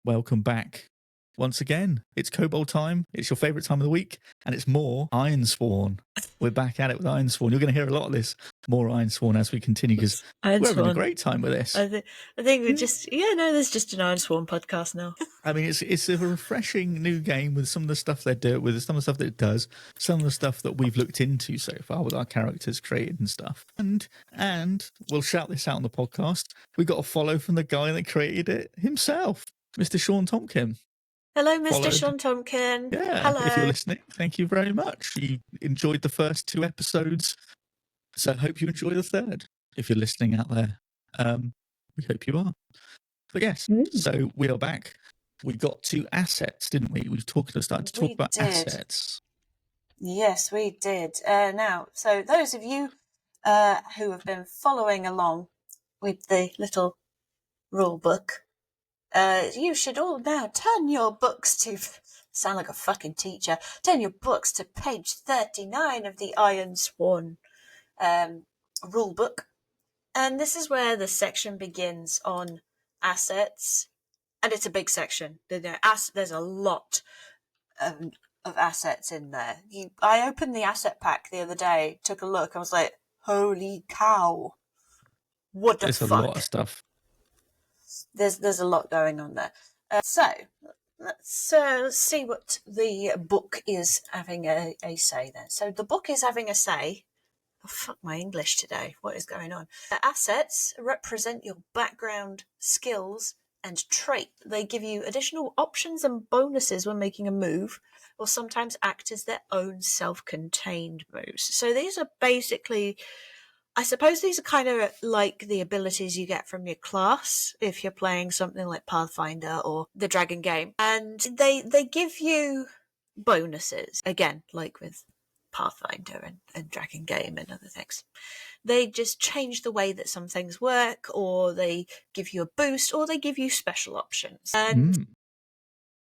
welcome back once again. It's Kobold time. It's your favourite time of the week, and it's more Ironsworn. We're back at it with Ironsworn. You're going to hear a lot of this more Ironsworn as we continue because we're having a great time with this. I think we're just there's just an Ironsworn podcast now. I mean, it's a refreshing new game with some of the stuff they do, with some of the stuff that it does, some of the stuff that we've looked into so far with our characters created and stuff. And we'll shout this out on the podcast. We got a follow from the guy that created it himself, Mr. Sean Tompkin. Hello, Mr. Sean Tompkin. Yeah, hello. If you're listening, thank you very much. You enjoyed the first 2 episodes, so I hope you enjoy the third. If you're listening out there, we hope you are. But yes, so we are back. We got to assets, didn't we? We started to talk about assets. Yes, we did. Now, so those of you who have been following along with the little rule book, you should all now turn your books to, sound like a fucking teacher, turn your books to page 39 of the Ironsworn rule book. And this is where the section begins on assets. And it's a big section. There's a lot of assets in there. I opened the asset pack the other day, took a look, I was like, holy cow. What the fuck? There's a lot of stuff. There's a lot going on there. So let's see what the book is having a say then. So the book is having a say. Oh, fuck my English today. What is going on? Assets represent your background, skills, and trait. They give you additional options and bonuses when making a move, or sometimes act as their own self-contained moves. So these are basically, I suppose these are kind of like the abilities you get from your class if you're playing something like Pathfinder or the Dragon game. And they give you bonuses, again, like with Pathfinder and Dragon game and other things. They just change the way that some things work, or they give you a boost, or they give you special options. And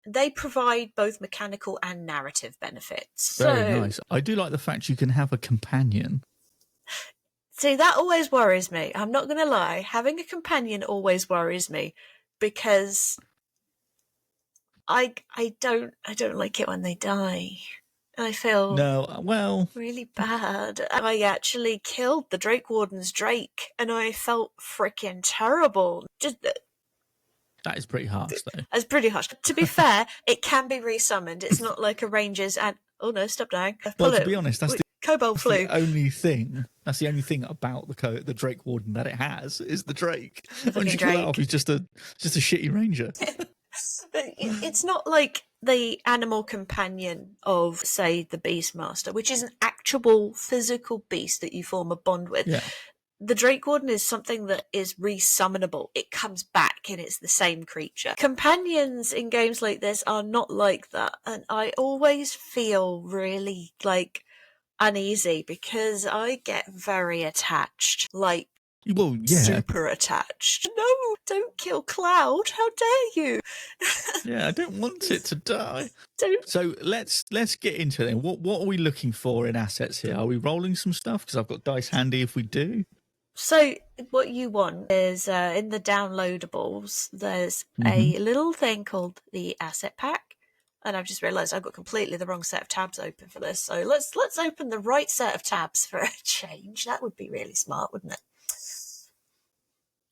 they provide both mechanical and narrative benefits. Very nice. I do like the fact you can have a companion. See, that always worries me. I'm not going to lie. Having a companion always worries me because I don't like it when they die. I feel really bad. I actually killed the Drake Warden's Drake, and I felt freaking terrible. That is pretty harsh, though. It's pretty harsh. To be fair, it can be resummoned. It's not like a ranger's and oh no, stop dying. Well, to be honest, that's Kobold flu. The only thing. That's the only thing about the Drake Warden that it has is the Drake. Once you kill it off, he's just a shitty ranger. But it's not like the animal companion of, say, the Beastmaster, which is an actual physical beast that you form a bond with. Yeah. The Drake Warden is something that is resummonable. It comes back and it's the same creature. Companions in games like this are not like that. And I always feel really uneasy because I get very attached. Super attached. No, don't kill Cloud. How dare you? Yeah, I don't want it to die. Don't. So let's get into it then. What are we looking for in assets here? Are we rolling some stuff? Because I've got dice handy if we do. So what you want is in the downloadables, there's a little thing called the asset pack. And I've just realised I've got completely the wrong set of tabs open for this. So let's open the right set of tabs for a change. That would be really smart, wouldn't it?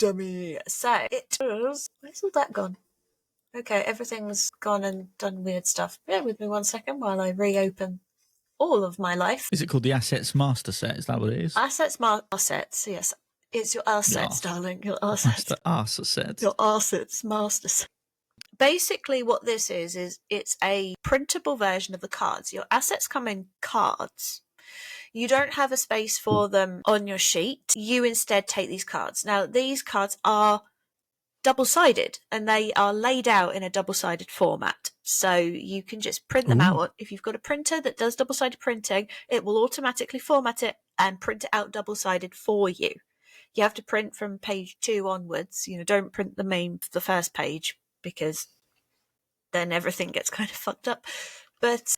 Dummy. So it was. Where's all that gone? Okay, everything's gone and done weird stuff. Bear with me 1 second while I reopen all of my life. Is it called the Assets Master Set? Is that what it is? Assets, yes. It's your assets, darling. Your assets. Assets. Your assets master set. Basically what this is it's a printable version of the cards. Your assets come in cards. You don't have a space for them on your sheet. You instead take these cards. Now, these cards are double-sided, and they are laid out in a double-sided format. So you can just print them out. If you've got a printer that does double-sided printing, it will automatically format it and print it out double-sided for you. You have to print from page 2 onwards. Don't print the first page because then everything gets kind of fucked up. But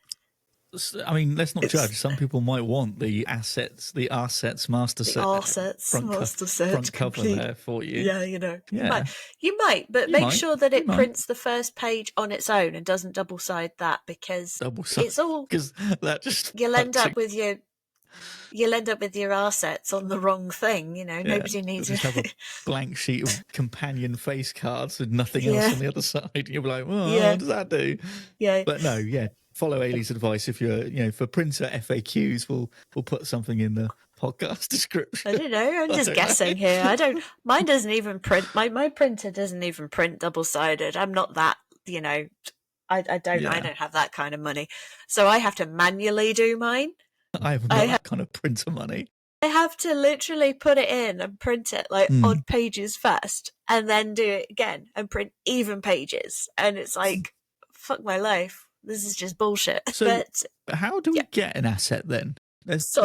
I mean, let's not judge. Some people might want the assets master The set, Arsets master set front cover complete. there for you. Yeah, Yeah. You might, but You make might. sure that You it might. prints the first page on its own and doesn't double side that, because it's all because that just you'll end up with your Arsets on the wrong thing. Nobody needs just have a blank sheet of companion face cards with nothing else on the other side. You'll be like, well, what does that do? Yeah. But no, follow Ailey's advice. If you're, for printer FAQs, we'll put something in the podcast description. I don't know. I'm just guessing here. Mine doesn't even print. My printer doesn't even print double-sided. I'm not that, I don't have that kind of money. So I have to manually do mine. I haven't got that kind of printer money. I have to literally put it in and print it like odd pages first, and then do it again and print even pages. And it's like, fuck my life. This is just bullshit. So but how do we get an asset then? Let's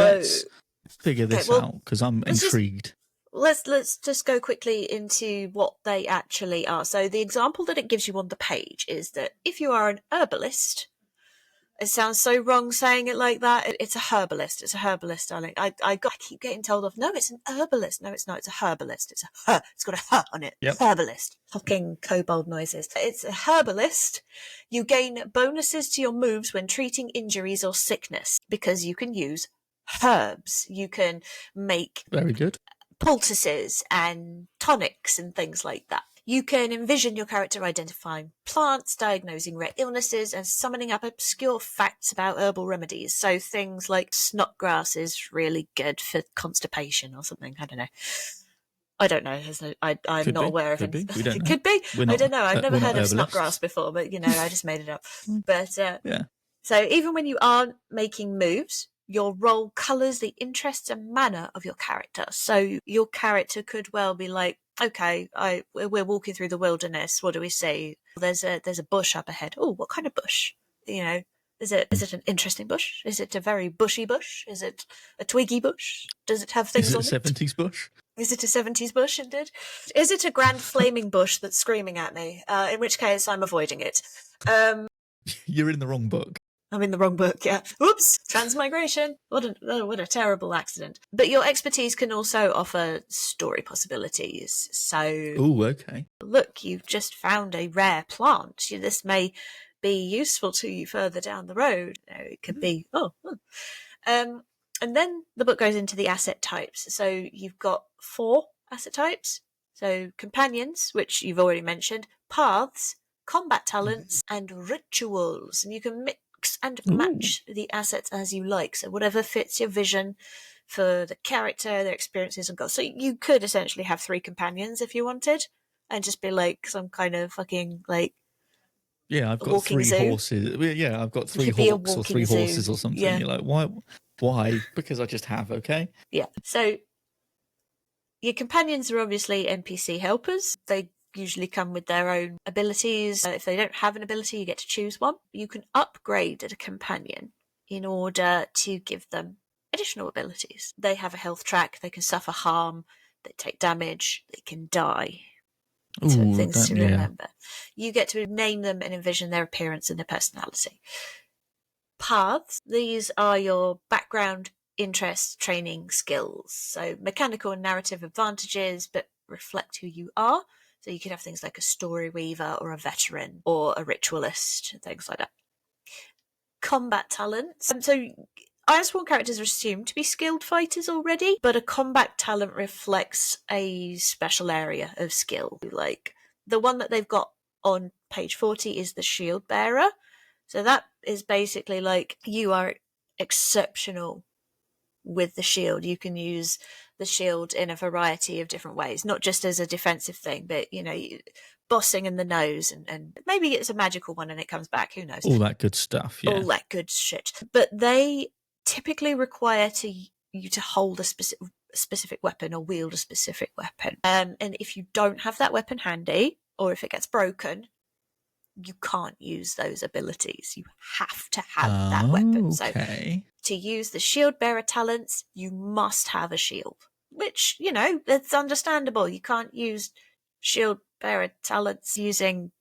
figure this out, because I'm intrigued. Let's just go quickly into what they actually are. So the example that it gives you on the page is that if you are an herbalist, it sounds so wrong saying it like that. It's a herbalist. It's a herbalist, darling. I keep getting told off. No, it's an herbalist. No, it's not. It's a herbalist. It's a her. It's got a her on it. Yep. Herbalist. Fucking kobold noises. It's a herbalist. You gain bonuses to your moves when treating injuries or sickness because you can use herbs. You can make very good poultices and tonics and things like that. You can envision your character identifying plants, diagnosing rare illnesses, and summoning up obscure facts about herbal remedies. So things like snotgrass is really good for constipation or something. I don't know. I'm not aware of it. It could be. I don't know. I've never heard of snotgrass before, but I just made it up. But so even when you aren't making moves, your role colours the interests and manner of your character. So your character could well be like, okay, we're walking through the wilderness. What do we see? There's a bush up ahead. Oh, what kind of bush? Is it an interesting bush? Is it a very bushy bush? Is it a twiggy bush? Does it have things on it? Is it a 70s bush? Is it a 70s bush, indeed? Is it a grand flaming bush that's screaming at me? In which case, I'm avoiding it. You're in the wrong book. I'm in the wrong book, yeah. Oops, transmigration. What a terrible accident. But your expertise can also offer story possibilities. So, okay. Look, you've just found a rare plant. This may be useful to you further down the road. It could be, and then the book goes into the asset types. So you've got 4 asset types. So companions, which you've already mentioned, paths, combat talents, and rituals. And you can mix and match the assets as you like. So whatever fits your vision for the character, their experiences and goals. So you could essentially have 3 companions if you wanted, and just be like some kind of fucking like I've got 3 horses. I've got 3 hawks or 3 horses or something. Yeah. You're like, why? Because I just have, okay? Yeah. So your companions are obviously NPC helpers. They usually come with their own abilities. If they don't have an ability, you get to choose one. You can upgrade a companion in order to give them additional abilities. They have a health track, they can suffer harm, they take damage, they can die. So things to remember. You get to name them and envision their appearance and their personality. Paths, these are your background, interests, training, skills. So mechanical and narrative advantages, but reflect who you are. So you could have things like a story weaver or a veteran or a ritualist, things like that. Combat talents. So Ironsworn characters are assumed to be skilled fighters already, but a combat talent reflects a special area of skill. Like the one that they've got on page 40 is the shield bearer. So that is basically like you are exceptional with the shield. You can use the shield in a variety of different ways, not just as a defensive thing, but bossing in the nose, and maybe it's a magical one and it comes back, who knows, all that good stuff. All that good shit. But they typically require you to hold a specific weapon or wield a specific weapon, and if you don't have that weapon handy, or if it gets broken, you can't use those abilities. You have to have that weapon. So to use the shield bearer talents, you must have a shield, which, it's understandable. You can't use shield bearer talents using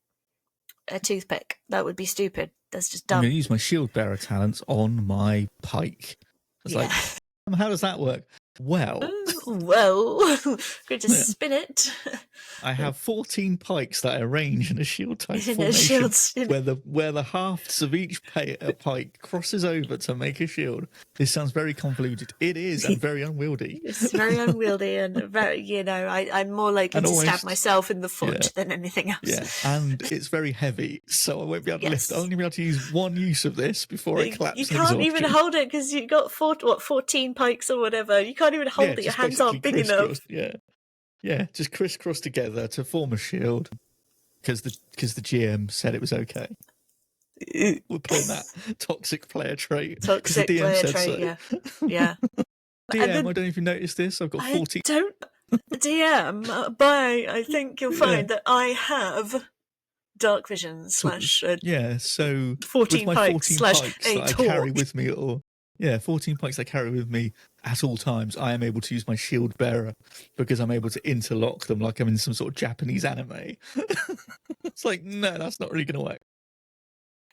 a toothpick. That would be stupid. That's just I'm dumb. going to use my shield bearer talents on my pike. It's like, how does that work? Well, could just spin it. I have 14 pikes that I arrange in a shield type In a formation, shield where the halves of each pike crosses over to make a shield. This sounds very convoluted. It is, and very unwieldy. It's very unwieldy, and very, I'm more likely to stab myself in the foot than anything else. Yeah, and it's very heavy, so I won't be able to lift. I'll only be able to use one use of this before I collapse. You can't even hold it because you've got 14 pikes or whatever. You can't even hold it. Your hands aren't big enough. Yeah, just crisscross together to form a shield because the GM said it was okay. We're putting that toxic player trait. Toxic player trait, yeah. DM, I don't know if you noticed this. I've got 14. DM, I think you'll find that I have dark vision / so 14 pikes / that a I carry with me, 14 pikes I carry with me at all times. I am able to use my shield bearer because I'm able to interlock them like I'm in some sort of Japanese anime. It's like, no, that's not really going to work.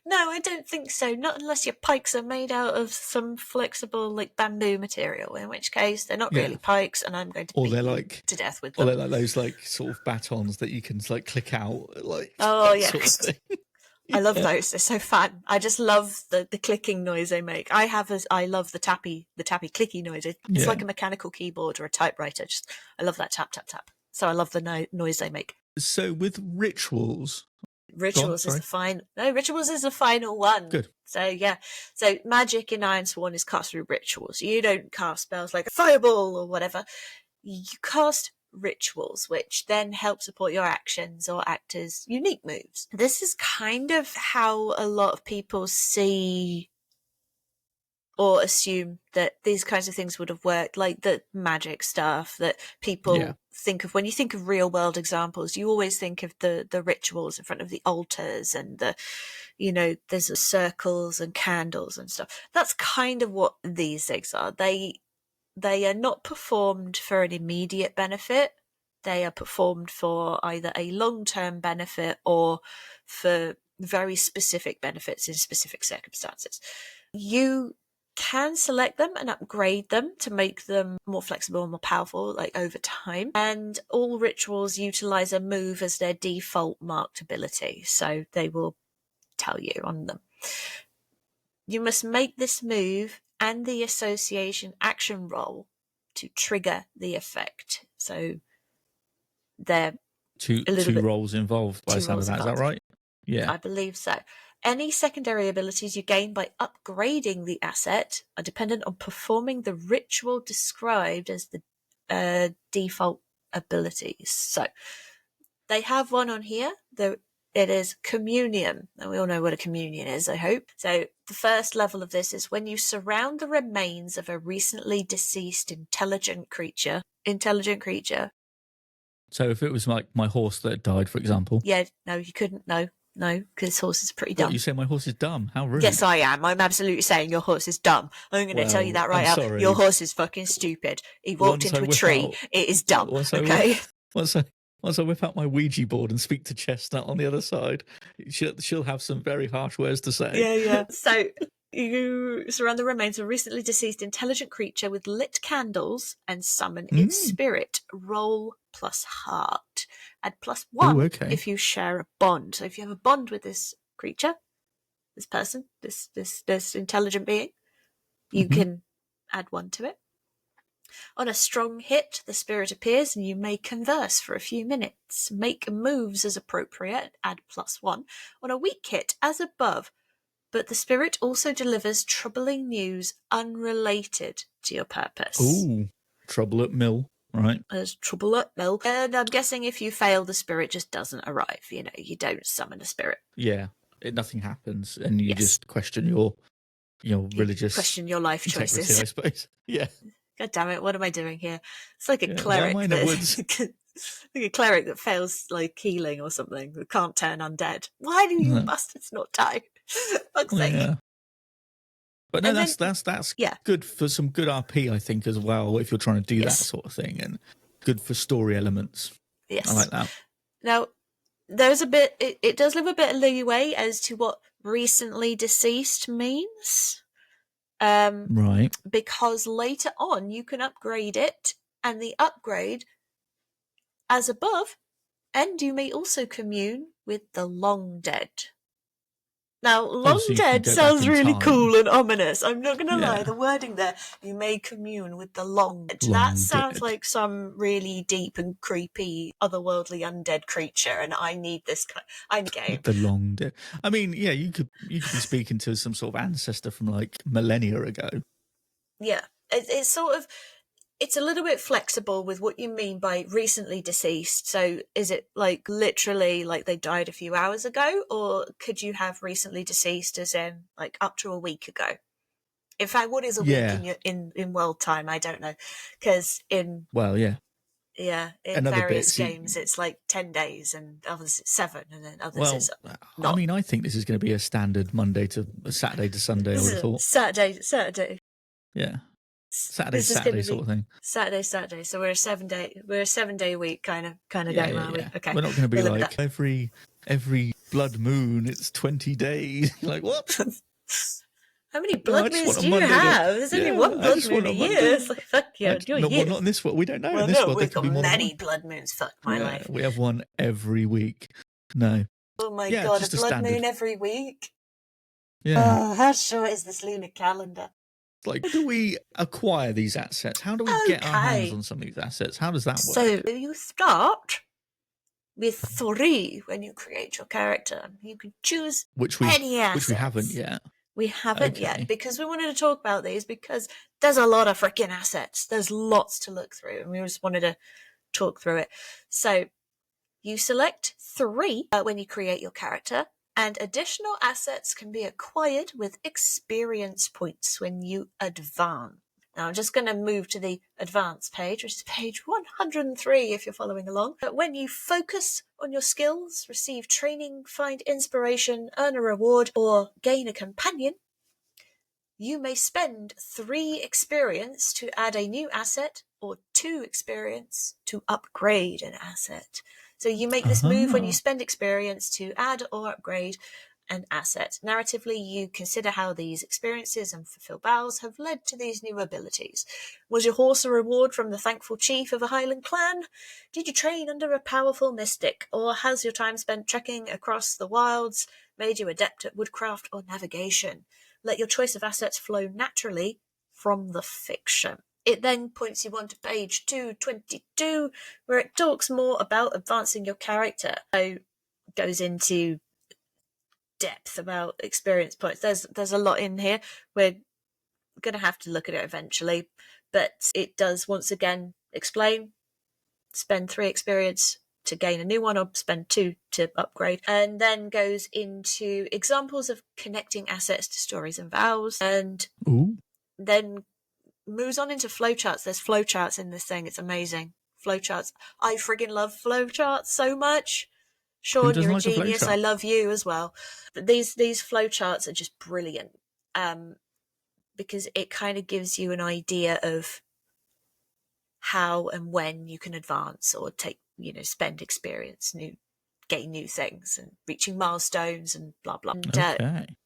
No, I don't think so. Not unless your pikes are made out of some flexible, like bamboo material. In which case, they're not really pikes, and I'm going to beat you to death with them. Or they're like those, like sort of batons that you can like click out, like yes. sort of thing. I love those. They're so fun. I just love the clicking noise they make. I love the tappy clicky noise. It's like a mechanical keyboard or a typewriter. I love that tap tap tap. So I love the noise they make. So with rituals. Rituals is the final one. Good. So so magic in Ironsworn is cast through rituals. You don't cast spells like a fireball or whatever. You cast rituals, which then help support your actions or act as unique moves. This is kind of how a lot of people see or assume that these kinds of things would have worked, like the magic stuff that people think of. When you think of real world examples, you always think of the rituals in front of the altars and there's the circles and candles and stuff. That's kind of what these things are. They are not performed for an immediate benefit. They are performed for either a long-term benefit or for very specific benefits in specific circumstances. You can select them and upgrade them to make them more flexible and more powerful, like over time. And all rituals utilize a move as their default marked ability, so they will tell you on them. You must make this move and the association action roll to trigger the effect. So there are two rolls involved by the sound of that. Is that right? Yeah, I believe so. Any secondary abilities you gain by upgrading the asset are dependent on performing the ritual described as the default abilities. So they have one on here. It is communion. And we all know what a communion is, I hope. So the first level of this is when you surround the remains of a recently deceased intelligent creature. So if it was like my horse that died, for example. Yeah, no, you couldn't. No, because horse is pretty dumb. What, you say my horse is dumb? How rude. Yes, I am. I'm absolutely saying your horse is dumb. I'm going to tell you that right now. Sorry. Your horse is fucking stupid. He walked into a tree. It is dumb. Once I whip out my Ouija board and speak to Chestnut on the other side, she'll have some very harsh words to say. Yeah. So you surround the remains of a recently deceased intelligent creature with lit candles and summon its spirit. Roll plus heart. Add +1 if you share a bond. So if you have a bond with this creature, this person, this intelligent being, you can add 1 to it. On a strong hit, the spirit appears and you may converse for a few minutes. Make moves as appropriate, add +1. On a weak hit, as above, but the spirit also delivers troubling news unrelated to your purpose. Ooh, trouble at mill, right? There's trouble at mill. And I'm guessing if you fail, the spirit just doesn't arrive. You don't summon a spirit. Yeah, nothing happens and you just question your religious... Question your life choices. I suppose. Yeah. God damn it, what am I doing here? It's like a cleric like a cleric that fails like healing or something, that can't turn undead. Why do you bastards not die? Fuck's sake. Yeah. But no, that's good for some good RP, I think, as well, if you're trying to do that sort of thing, and good for story elements. Yes. I like that. Now, there's a bit. It does leave a bit of leeway as to what recently deceased means. Right. Because later on you can upgrade it, and the upgrade, as above, and you may also commune with the long dead. Now, long so you can dead go back sounds in really time. cool and ominous. I'm not going to lie, Yeah. the wording there, you may commune with the long dead. Long That sounds dead. like some really deep and creepy, otherworldly undead creature, and I need this kind. I'm game. The long dead. I mean, yeah, you could be speaking to some sort of ancestor from like millennia ago. Yeah, it's sort of. It's a little bit flexible with what you mean by recently deceased. So is it like literally like they died a few hours ago, or could you have recently deceased as in like up to a week ago? In fact, what is a week in world time? I don't know, because in Another various bit, games it's like 10 days, and others it's 7, and then others it's not. I mean, I think this is going to be a standard Saturday to Sunday. I would have thought Saturday. Yeah. Saturday sort of thing. Saturday. So we're a 7-day week kind of game, are we? Okay. We're not going to be like every blood moon it's 20 days. Like what? How many blood moons do you have? There's only one blood moon a year. It's like, fuck yeah, not in this world. We don't know. Well, in this no, world, we've got many blood moons. Fuck my life. We have one every week. No. Oh my god, a blood moon every week? Yeah. Oh, how short is this lunar calendar? Like, how do we acquire these assets? How do we get our hands on some of these assets? How does that work? So you start with 3 when you create your character. You can choose any assets. Which we haven't yet. We haven't yet, because we wanted to talk about these because there's a lot of freaking assets. There's lots to look through, and we just wanted to talk through it. So you select 3 when you create your character, and additional assets can be acquired with experience points when you advance. Now I'm just going to move to the advanced page, which is page 103 if you're following along. But when you focus on your skills, receive training, find inspiration, earn a reward, or gain a companion, you may spend 3 experience to add a new asset, or 2 experience to upgrade an asset. So you make this move when you spend experience to add or upgrade an asset. Narratively, you consider how these experiences and fulfill vows have led to these new abilities. Was your horse a reward from the thankful chief of a Highland clan? Did you train under a powerful mystic? Or has your time spent trekking across the wilds made you adept at woodcraft or navigation? Let your choice of assets flow naturally from the fiction. It then points you on to page 222, where it talks more about advancing your character. So it goes into depth about experience points. There's a lot in here. We're going to have to look at it eventually, but it does once again explain: spend 3 experience to gain a new one, or spend 2 to upgrade, and then goes into examples of connecting assets to stories and vows, and then moves on into flowcharts. There's flowcharts in this thing. It's amazing. Flowcharts. I friggin' love flowcharts so much. Sean, you're a genius. I love you as well. But these flowcharts are just brilliant, because it kind of gives you an idea of how and when you can advance or spend experience, gain new things, and reaching milestones and blah blah. And,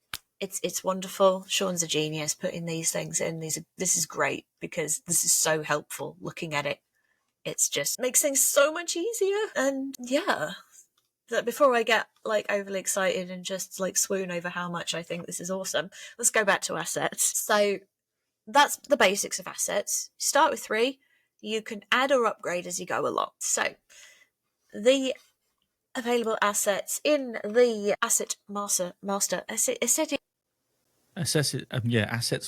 it's wonderful. Sean's a genius putting these things in. This is great, because this is so helpful looking at it. It's just makes things so much easier. And yeah, that before I get like overly excited and just like swoon over how much I think this is awesome, let's go back to assets. So that's the basics of assets. Start with 3. You can add or upgrade as you go along. So the available assets in the Asset Master Assets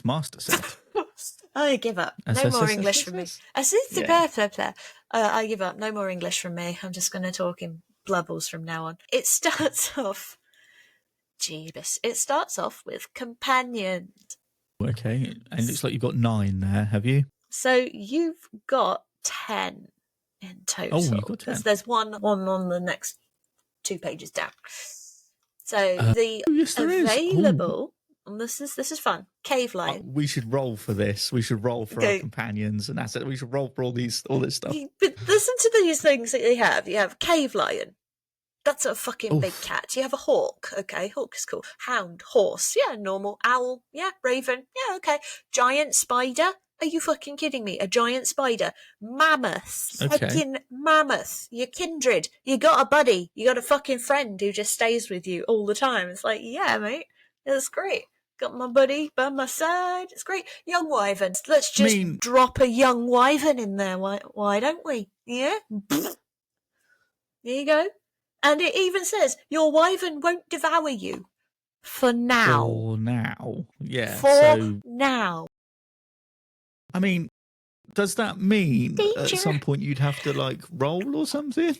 Master set. I give up. No more English from me. I give up. No more English from me. I'm just going to talk in blubbles from now on. It starts off... Jeebus. It starts off with companions. Okay. And it looks like you've got 9 there, have you? So you've got 10 in total. Oh, you've got 10. There's one on the next 2 pages down. So the available... And this is fun. Cave Lion. We should roll for this. We should roll for our companions and assets. We should roll for all this stuff. But listen to these things that you have. You have Cave Lion, That's a fucking big cat. You have a hawk. Okay, hawk is cool. Hound, horse. Yeah, normal. Owl. Yeah, raven. Yeah, okay. Giant spider. Are you fucking kidding me? A giant spider. Mammoth. Okay. Fucking mammoth. You're kindred. You got a buddy. You got a fucking friend who just stays with you all the time. It's like, yeah, mate. That's great. Got my buddy by my side. It's great. Young wyvern. Let's just drop a young wyvern in there. Why don't we? Yeah? There you go. And it even says, your wyvern won't devour you. For now. For now. Yeah. For now. I mean, does that mean Danger. at some point you'd have to, like, roll or something?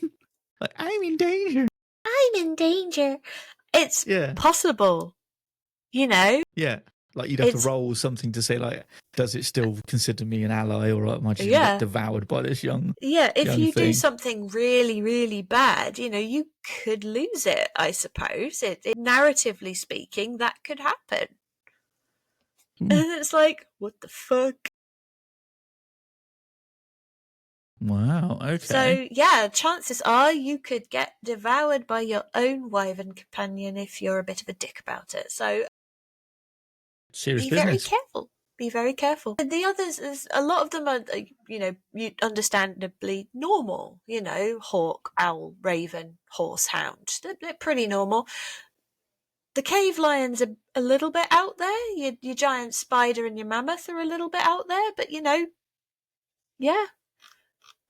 Like, I'm in danger. I'm in danger. It's possible. You know? Yeah. Like, you'd have to roll something to say, like, does it still consider me an ally, or am I just going to get devoured by this young if you thing? do something really, really bad, you know, you could lose it, I suppose. Narratively speaking, that could happen. And it's like, what the fuck? Wow, okay. So, yeah, chances are you could get devoured by your own wyvern companion if you're a bit of a dick about it. So, serious be business. very careful. Be very careful. And the others, a lot of them are, you know, understandably normal. You know, hawk, owl, raven, horse, hound. They're pretty normal. The cave lions are a little bit out there. Your giant spider and your mammoth are a little bit out there. But, you know, yeah.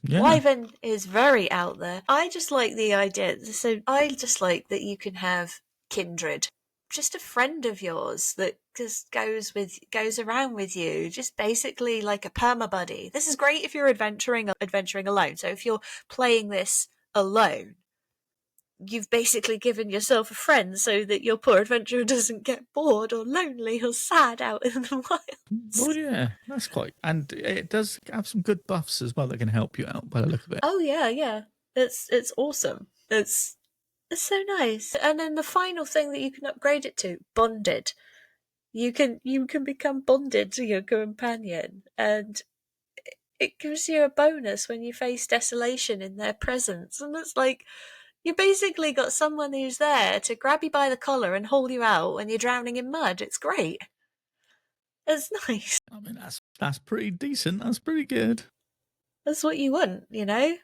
Wyvern is very out there. I just like the idea. So I just like that you can have kindred. Just a friend of yours that just goes around with you, just basically like a perma buddy. This is great if you're adventuring alone. So if you're playing this alone, you've basically given yourself a friend so that your poor adventurer doesn't get bored or lonely or sad out in the wilds. Well, yeah, that's quite, and it does have some good buffs as well that can help you out by the look of it. Oh yeah, it's awesome. It's so nice. And then the final thing that you can upgrade it to, bonded. You can become bonded to your companion, and it gives you a bonus when you face desolation in their presence. And it's like, you basically got someone who's there to grab you by the collar and haul you out when you're drowning in mud. It's great. It's nice. I mean, that's pretty decent. That's pretty good. That's what you want, you know?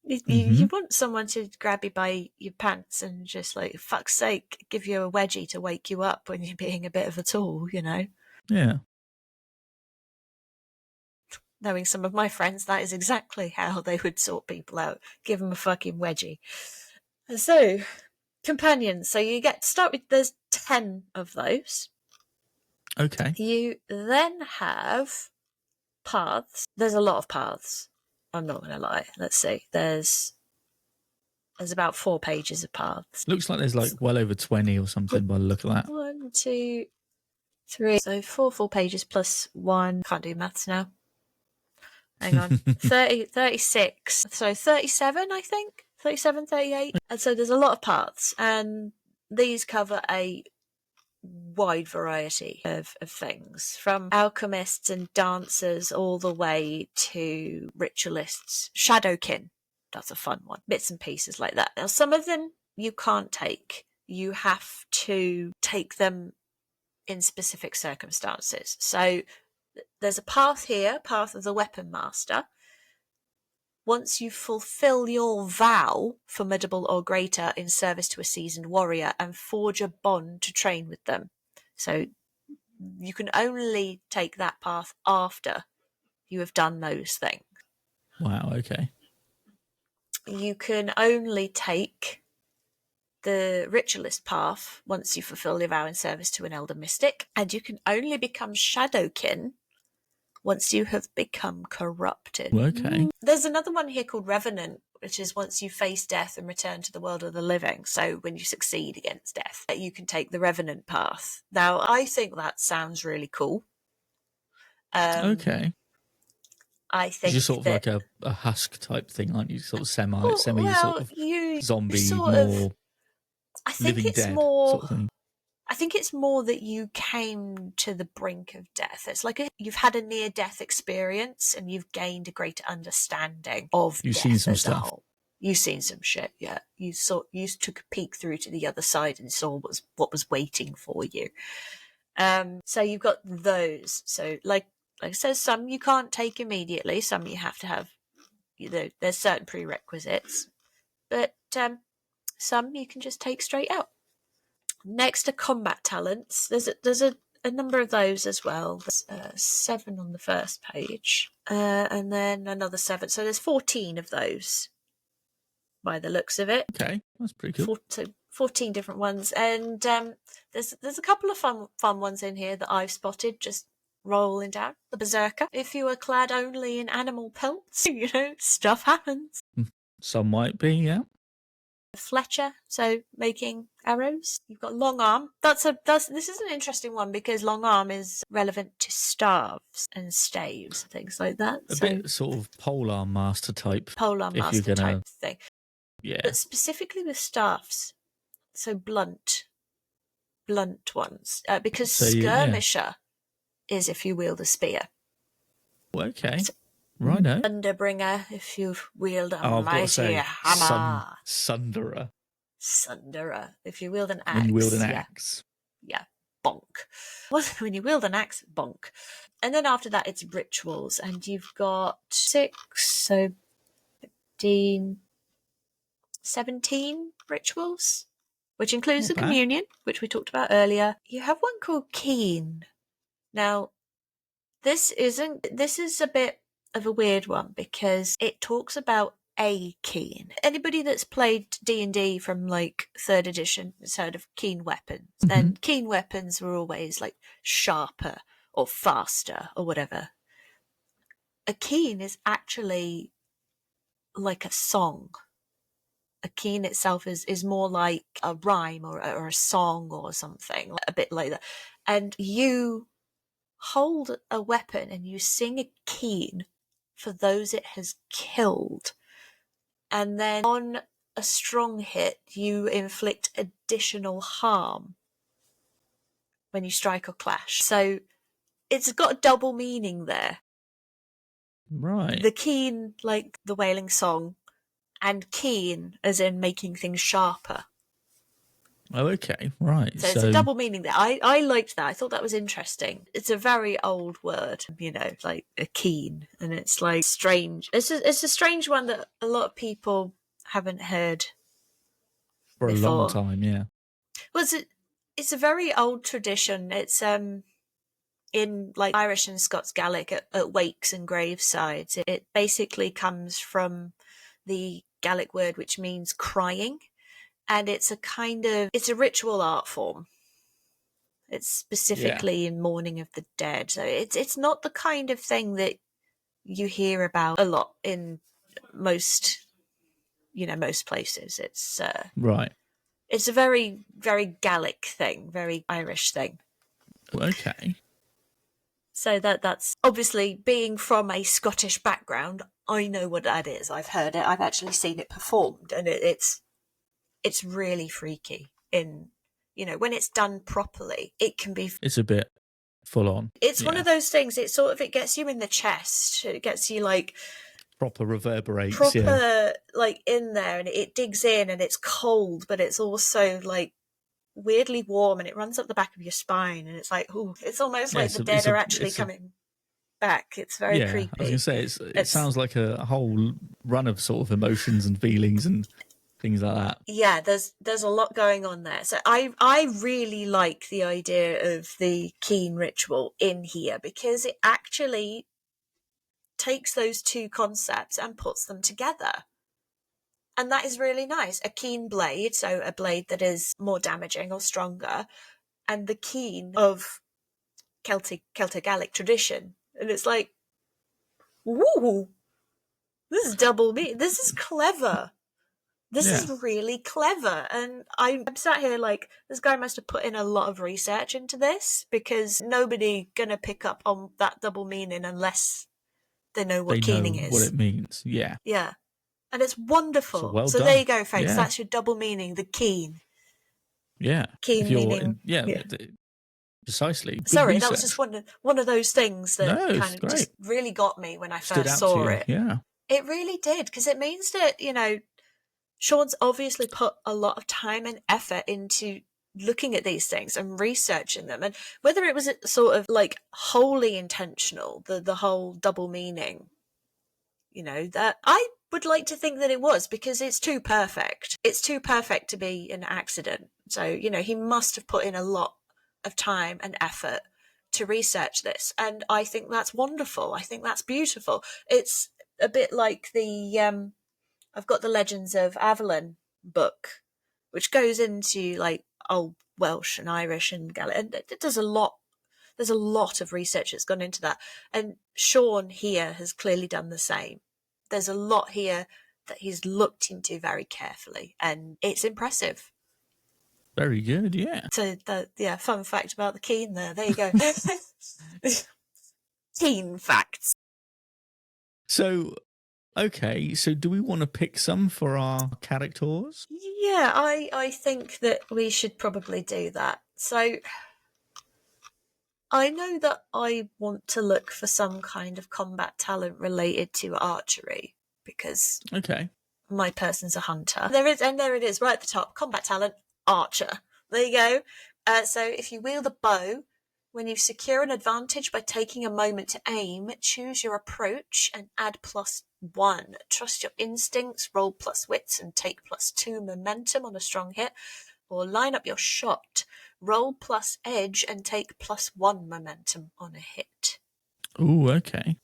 You want someone to grab you by your pants and just, like, fuck's sake, give you a wedgie to wake you up when you're being a bit of a tool, you know? Yeah. Knowing some of my friends, that is exactly how they would sort people out. Give them a fucking wedgie. So, companions. So you get to start with, there's 10 of those. Okay. You then have paths. There's a lot of paths. I'm not going to lie. Let's see. There's about 4 pages of paths. Looks like there's like well over 20 or something by the look of that. 1, 2, 3. So 4 pages plus 1. Can't do maths now. Hang on. 36. So 37, I think. 37, 38. And so there's a lot of paths. And these cover a wide variety of things, from alchemists and dancers all the way to ritualists. Shadowkin, that's a fun one. Bits and pieces like that. Now, some of them you can't take. You have to take them in specific circumstances. So there's a path here, Path of the Weapon Master. Once you fulfill your vow, formidable or greater, in service to a seasoned warrior, and forge a bond to train with them. So you can only take that path after you have done those things. Wow, okay. You can only take the ritualist path once you fulfill your vow in service to an elder mystic, and you can only become Shadowkin once you have become corrupted. Okay. There's another one here called Revenant, which is once you face death and return to the world of the living. So when you succeed against death, you can take the Revenant path. Now, I think that sounds really cool. Okay. I think you're sort of like a husk type thing, aren't you? Sort of semi sort of zombie, sort more of, I think living it's dead more, sort of thing. I think it's more that you came to the brink of death. It's like you've had a near-death experience and you've gained a greater understanding of You've death seen some as a stuff. whole. You've seen some shit, yeah. You took a peek through to the other side and saw what was waiting for you. So you've got those. So like I said, some you can't take immediately, some you have to have, there's certain prerequisites, but some you can just take straight out. Next are combat talents. There's a number of those as well. There's 7 on the first page, and then another 7. So there's 14 of those by the looks of it. Okay, that's pretty cool. 14 different ones, and there's a couple of fun ones in here that I've spotted just rolling down. The Berserker. If you are clad only in animal pelts, stuff happens. Some might be, yeah. Fletcher, so making arrows. You've got long arm. This is an interesting one because long arm is relevant to staves and staves and things like that. A bit sort of polearm master type. Polearm master type thing. Yeah. But specifically with staffs, so blunt ones, because skirmisher is if you wield a spear. Okay. Righto. Thunderbringer, if you wield a mighty hammer. Sunderer, if you wield an axe. When you wield an axe. Yeah, bonk. When you wield an axe, bonk. And then after that, it's rituals, and you've got 6, so 15, 17 rituals, which includes the communion, which we talked about earlier. You have one called Keen. Now, this is a bit of a weird one because it talks about a keen. Anybody that's played D&D from like 3rd edition has heard of keen weapons. Then keen weapons were always like sharper or faster or whatever. A keen is actually like a song. A keen itself is more like a rhyme or a song or something, a bit like that. And you hold a weapon and you sing a keen for those it has killed. And then on a strong hit, you inflict additional harm when you strike or clash. So it's got a double meaning there. Right. The keen, like the wailing song, and keen as in making things sharper. Oh, okay. Right. So it's a double meaning there. I liked that. I thought that was interesting. It's a very old word, like a keen. And it's like strange. It's a strange one that a lot of people haven't heard for before. A long time, yeah. Well, it's a very old tradition. It's in like Irish and Scots Gaelic at wakes and gravesides. It basically comes from the Gaelic word which means crying. And it's a ritual art form. It's specifically in mourning of the dead. So it's not the kind of thing that you hear about a lot in most places. It's right. It's a very, very Gaelic thing, very Irish thing. Okay. So that's obviously being from a Scottish background. I know what that is. I've heard it. I've actually seen it performed, and it's really freaky. When it's done properly, it can be. It's a bit full on. It's one of those things. It gets you in the chest. It gets you like proper reverberates. Like in there, and it digs in, and it's cold, but it's also like weirdly warm, and it runs up the back of your spine, and it's like, ooh, it's almost like the dead are actually coming back. It's very creepy. I was going to say, it sounds like a whole run of sort of emotions and feelings and things like that. Yeah, there's a lot going on there. So I really like the idea of the keen ritual in here because it actually takes those two concepts and puts them together. And that is really nice. A keen blade, so a blade that is more damaging or stronger, and the keen of Celtic Gaelic tradition. And it's like, woo, this is double me. This is clever. This is really clever. And I'm sat here like, this guy must have put in a lot of research into this because nobody gonna pick up on that double meaning unless they know what keening is. What it means, yeah. Yeah. And it's wonderful. So there you go, folks. That's your double meaning, the keen. Yeah. Keen meaning. Precisely. Good Sorry, research. that was just one of those things that kind of just really got me when I first saw it. Yeah. It really did, because it means that, Sean's obviously put a lot of time and effort into looking at these things and researching them, and whether it was sort of like wholly intentional, the whole double meaning, that I would like to think that it was, because it's too perfect. It's too perfect to be an accident. So, he must have put in a lot of time and effort to research this, and I think that's wonderful. I think that's beautiful. It's a bit like the I've got the Legends of Avalon book, which goes into like old Welsh and Irish and Gaelic, and it does a lot. There's a lot of research that's gone into that, and Sean here has clearly done the same. There's a lot here that he's looked into very carefully, and it's impressive. Very good, yeah. So, fun fact about the Keen there. There you go. Keen facts. So, okay, so do we want to pick some for our characters? Yeah, I think that we should probably do that. So, I know that I want to look for some kind of combat talent related to archery, because my person's a hunter. There it is, right at the top. Combat talent, archer. There you go. So if you wield a bow, when you secure an advantage by taking a moment to aim, choose your approach and add +1. Trust your instincts, roll +wits, and take +2 momentum on a strong hit. Or line up your shot, roll +edge, and take +1 momentum on a hit. Ooh, okay.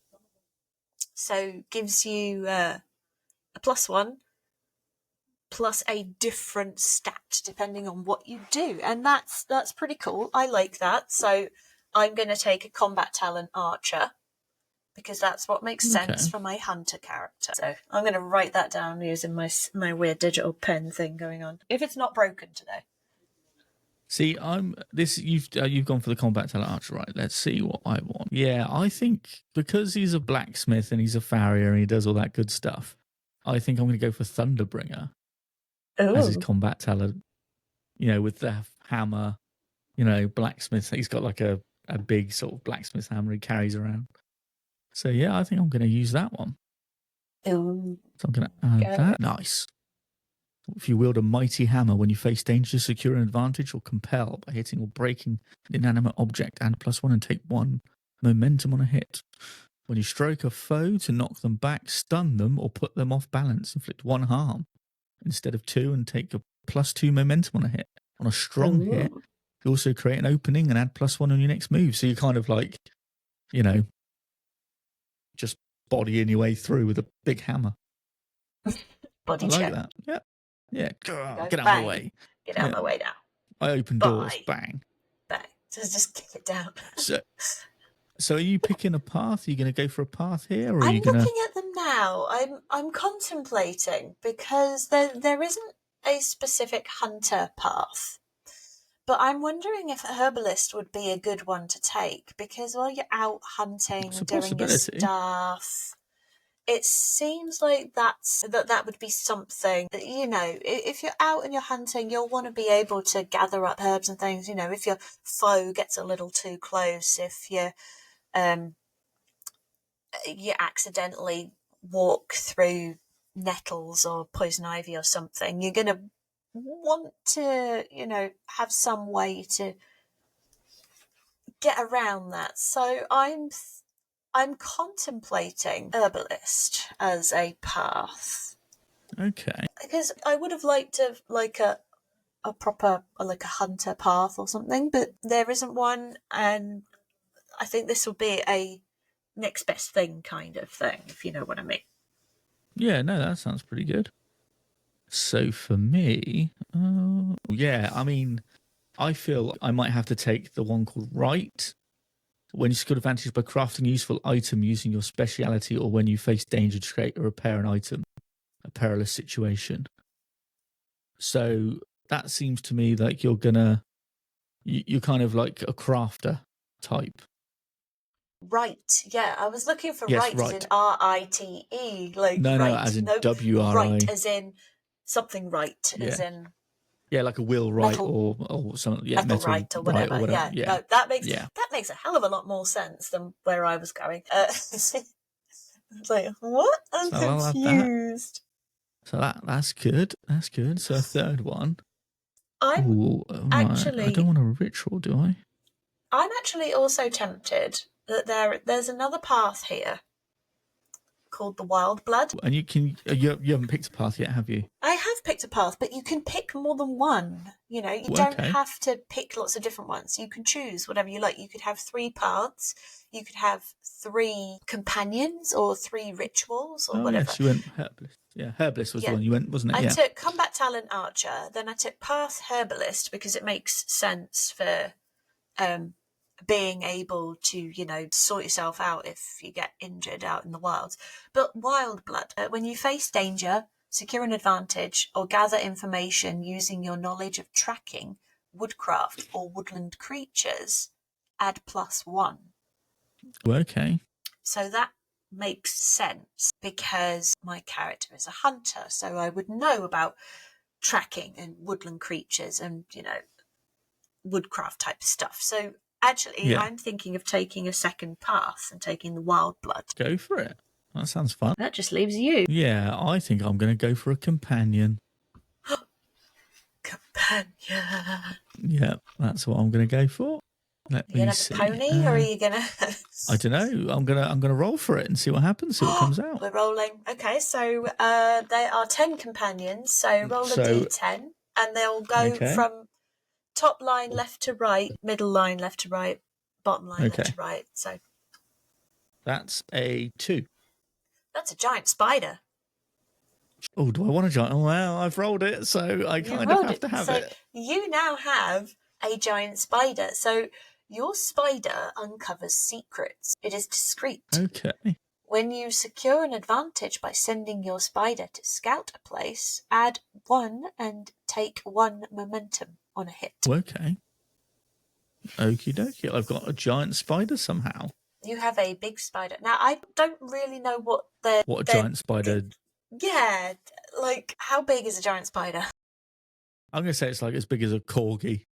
So gives you a +1 plus a different stat depending on what you do, and that's pretty cool. I like that. So I'm going to take a combat talent archer, because that's what makes sense for my hunter character. So I'm going to write that down using my weird digital pen thing going on, if it's not broken today. See, you've gone for the combat talent archer, right? Let's see what I want. Yeah, I think because he's a blacksmith and he's a farrier and he does all that good stuff, I think I'm going to go for Thunderbringer as his combat talent. With the hammer, blacksmith. He's got like a big sort of blacksmith hammer he carries around. So yeah, I think I'm going to use that one. Ooh. So I'm going to add that. Nice. If you wield a mighty hammer, when you face danger, secure an advantage or compel by hitting or breaking an inanimate object, add +1 and take 1 momentum on a hit. When you stroke a foe to knock them back, stun them, or put them off balance, inflict 1 harm instead of 2 and take a +2 momentum on a hit. On a strong hit, you also create an opening and add +1 on your next move. So you're kind of like, just bodying your way through with a big hammer. Body I check. like that. Yep. Yeah. Get out of my way. Get out of my way now. I open doors. Bang. Bang. Just kick it down. So are you picking a path? Are you going to go for a path here, or are I'm you going to? looking at them now. I'm contemplating, because there isn't a specific hunter path. But I'm wondering if a herbalist would be a good one to take, because while you're out hunting, doing your stuff, it seems like that would be something that, if you're out and you're hunting, you'll want to be able to gather up herbs and things. If your foe gets a little too close, if you accidentally walk through nettles or poison ivy or something, you're going to want to, have some way to get around that. So I'm contemplating herbalist as a path. Okay. Because I would have liked to like a proper like a hunter path or something, but there isn't one, and I think this will be a next best thing kind of thing, if you know what I mean. Yeah, no, that sounds pretty good. So for me, I feel I might have to take the one called Right. When you score advantage by crafting a useful item using your speciality, or when you face danger to create or repair an item, a perilous situation. So that seems to me like you're kind of like a crafter type. Right, yeah. I was looking for right as in R-I-T-E. Like no, right. as in W-R-I. Right as in something right, as in... Yeah, like a wheel right or something. Yeah, metal right or whatever. Right or whatever. Yeah. No, that makes a hell of a lot more sense than where I was going. It's like, what? I'm confused. So that's good. That's good. So a third one. I'm I don't want a ritual, do I? I'm actually also tempted that there's another path here called the Wild Blood. And you haven't picked a path yet, have you? I have picked a path, but you can pick more than one. You know, you don't have to pick lots of different ones. You can choose whatever you like. You could have 3 paths. You could have 3 companions or 3 rituals or whatever. Yes, you went herbalist. Yeah, herbalist was the one you went, wasn't it? I took combat talent archer, then I took path herbalist because it makes sense for being able to, you know, sort yourself out if you get injured out in the wilds. But wild blood, when you face danger, secure an advantage, or gather information using your knowledge of tracking, woodcraft, or woodland creatures, add +1. Okay. So that makes sense because my character is a hunter, so I would know about tracking and woodland creatures and, you know, woodcraft type stuff. So actually, I'm thinking of taking a second path and taking the wild blood. Go for it. That sounds fun. That just leaves you. Yeah, I think I'm going to go for a companion. Companion. Yeah, that's what I'm going to go for. Let me see. Are you going to have a pony or are you going to... I don't know. I'm gonna roll for it and see what happens, see what comes out. We're rolling. Okay, so there are 10 companions, so roll a d10 and they'll go from top line left to right, middle line left to right, bottom line left to right. So that's a 2. That's a giant spider. Oh, do I want a giant? Oh, well, I've rolled it, so I kind of have to have it. You now have a giant spider. So your spider uncovers secrets. It is discreet. Okay. When you secure an advantage by sending your spider to scout a place, add 1 and take 1 momentum on a hit. Okay. Okie dokie. I've got a giant spider somehow. You have a big spider. Now, I don't really know what a giant spider... Yeah, like, how big is a giant spider? I'm going to say it's like as big as a corgi.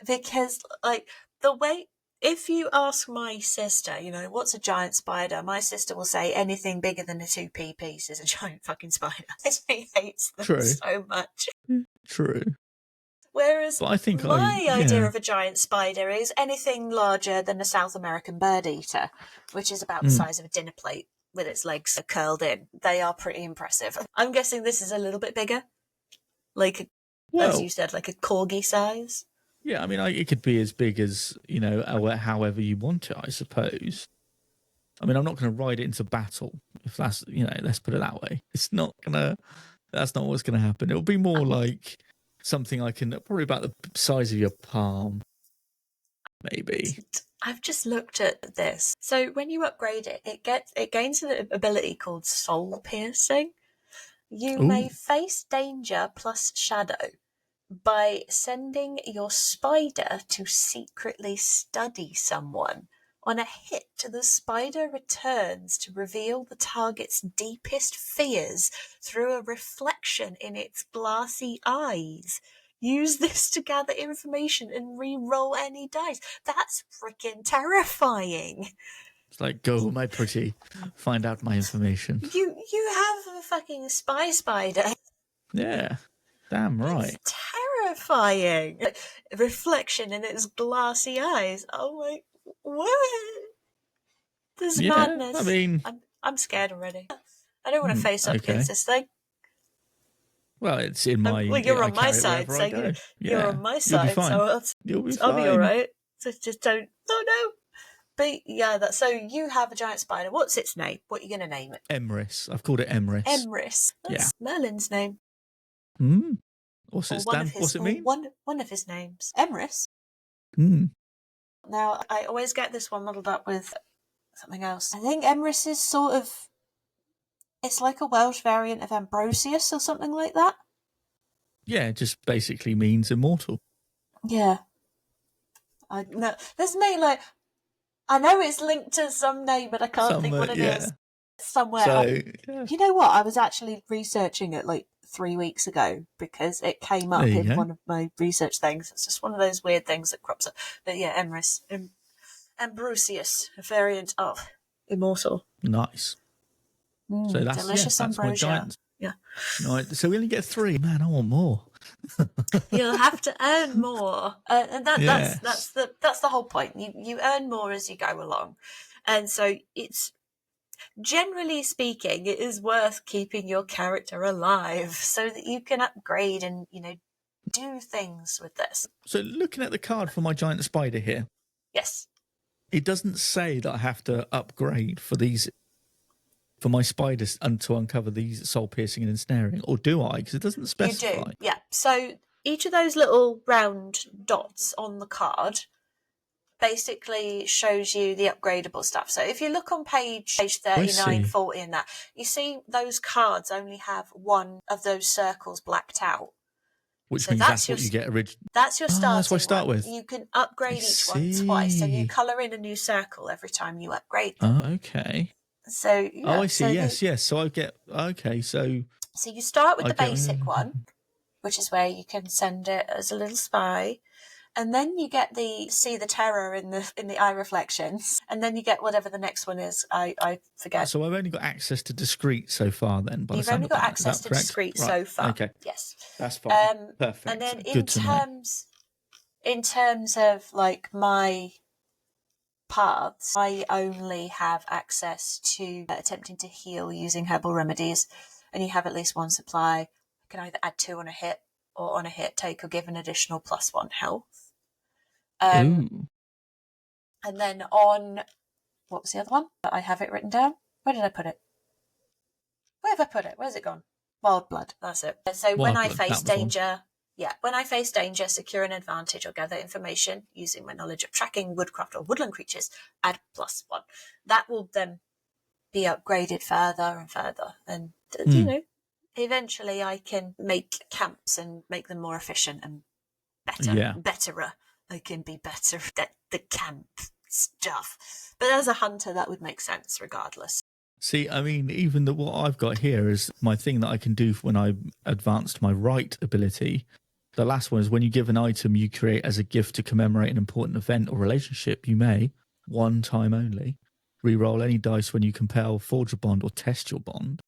Because, like, the way... If you ask my sister, you know, what's a giant spider? My sister will say anything bigger than a 2p piece is a giant fucking spider. She hates them so much. True. Whereas I think my idea of a giant spider is anything larger than a South American bird eater, which is about the size of a dinner plate with its legs curled in. They are pretty impressive. I'm guessing this is a little bit bigger. Like, as you said, like a corgi size. Yeah, I mean, it could be as big as, you know, however you want it, I suppose. I mean, I'm not going to ride it into battle, if that's, you know, let's put it that way. That's not what's going to happen. It'll be more like something probably about the size of your palm, maybe. I've just looked at this. So when you upgrade it, it gains an ability called soul piercing. You may face danger plus shadow by sending your spider to secretly study someone. On a hit, the spider returns to reveal the target's deepest fears through a reflection in its glassy eyes. Use this to gather information and re-roll any dice. That's freaking terrifying. It's like, go, my pretty, find out my information. You have a fucking spy spider. Yeah, damn right. It's terrifying. Reflection in its glassy eyes. Oh my, what? This is madness. I mean, I'm scared already. I don't want to face up against this thing. Well, it's in my... Well, you're on my side, so you're on my side, so I'll be all right. So just don't... Oh, no. But, yeah, so you have a giant spider. What's its name? What are you going to name it? Emrys. I've called it Emrys. Emrys. That's Merlin's name. What's it mean? One of his names. Emrys. Now, I always get this one muddled up with something else. I think Emrys is sort of... It's like a Welsh variant of Ambrosius or something like that. Yeah, it just basically means immortal. Yeah. There's me like... I know it's linked to some name, but I can't think what it is. Somewhere. So, You know what? I was actually researching it like 3 weeks ago because it came up in one of my research things. It's just one of those weird things that crops up. But yeah, Emrys. Ambrosius, a variant of immortal. Nice. So that's delicious ambrosia. Yeah. Right, so we only get 3. Man, I want more. You'll have to earn more, and Yes. that's the whole point. You earn more as you go along, and so it's, generally speaking, it is worth keeping your character alive so that you can upgrade and do things with this. So looking at the card for my giant spider here, Yes, it doesn't say that I have to upgrade for my spiders and to uncover these soul piercing and ensnaring, or do I? Because it doesn't specify. you do. Yeah. So each of those little round dots on the card basically shows you the upgradable stuff. So if you look on page 39, 40 and that, you see those cards only have one of those circles blacked out. Which So means that's what you get originally. That's your starting that's what I start one. with. You can upgrade each one twice. So you colour in a new circle every time you upgrade them. Oh, okay. So yeah, I see. Yes. So I get, okay, so you start with the basic one, which is where you can send it as a little spy. And then you get see the terror in the eye reflections, and then you get whatever the next one is. I forget. So I've only got access to discreet so far. Then you've only got access to discreet so far. Okay, yes, that's fine. Perfect. And then in terms of like my paths, I only have access to attempting to heal using herbal remedies, and you have at least one supply. You can either add 2 on a hit, or on a hit take or give an additional +1 health. And then on, what was the other one? I have it written down. Where did I put it? Where have I put it? Where's it gone? Wild blood. That's it. So when I face danger, secure an advantage or gather information using my knowledge of tracking woodcraft or woodland creatures, add +1. That will then be upgraded further and further. And, eventually I can make camps and make them more efficient and betterer. I can be better at the camp stuff. But as a hunter, that would make sense regardless. See, I mean, even what I've got here is my thing that I can do when I advanced my right ability. The last one is when you give an item you create as a gift to commemorate an important event or relationship, you may, one time only, re-roll any dice when you compel, forge a bond, or test your bond.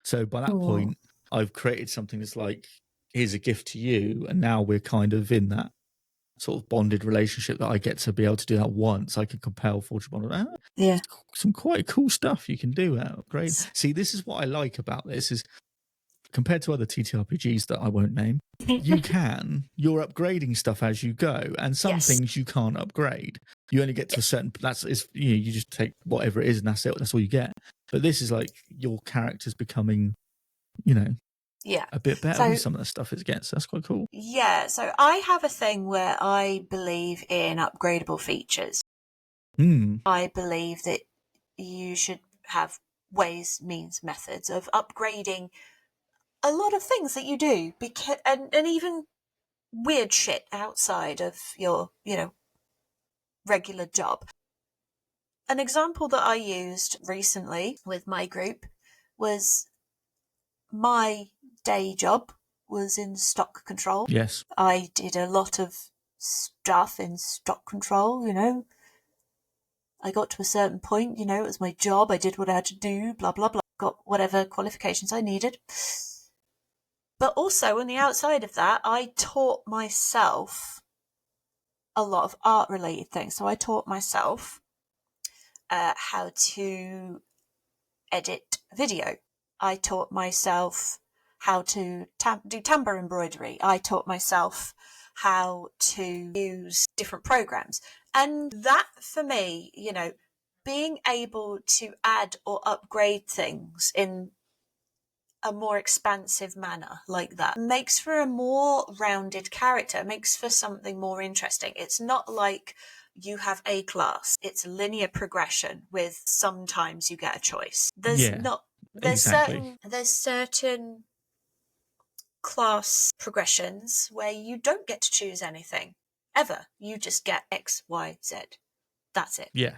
So by that point, I've created something that's like, here's a gift to you, and now we're kind of in that sort of bonded relationship that I get to be able to do that once. I can compel, forge a bond. Some quite cool stuff you can do out of grade. See, this is what I like about this is compared to other TTRPGs that I won't name, you're upgrading stuff as you go, and some things you can't upgrade. You only get to a certain, you just take whatever it is and that's it. That's all you get. But this is like your character's becoming, a bit better with some of the stuff it gets. That's quite cool. Yeah, so I have a thing where I believe in upgradable features. I believe that you should have ways, means, methods of upgrading a lot of things that you do, and even weird shit outside of your, regular job. An example that I used recently with my group was my day job was in stock control. Yes. I did a lot of stuff in stock control, I got to a certain point, it was my job. I did what I had to do, blah, blah, blah. Got whatever qualifications I needed. But also on the outside of that, I taught myself a lot of art-related things. So I taught myself how to edit video. I taught myself how to do tambour embroidery. I taught myself how to use different programs. And that, for me, being able to add or upgrade things in a more expansive manner like that makes for a more rounded character, makes for something more interesting. It's not like you have a class. It's a linear progression with sometimes you get a choice. There's certain class progressions where you don't get to choose anything ever. You just get X, Y, Z. That's it. Yeah.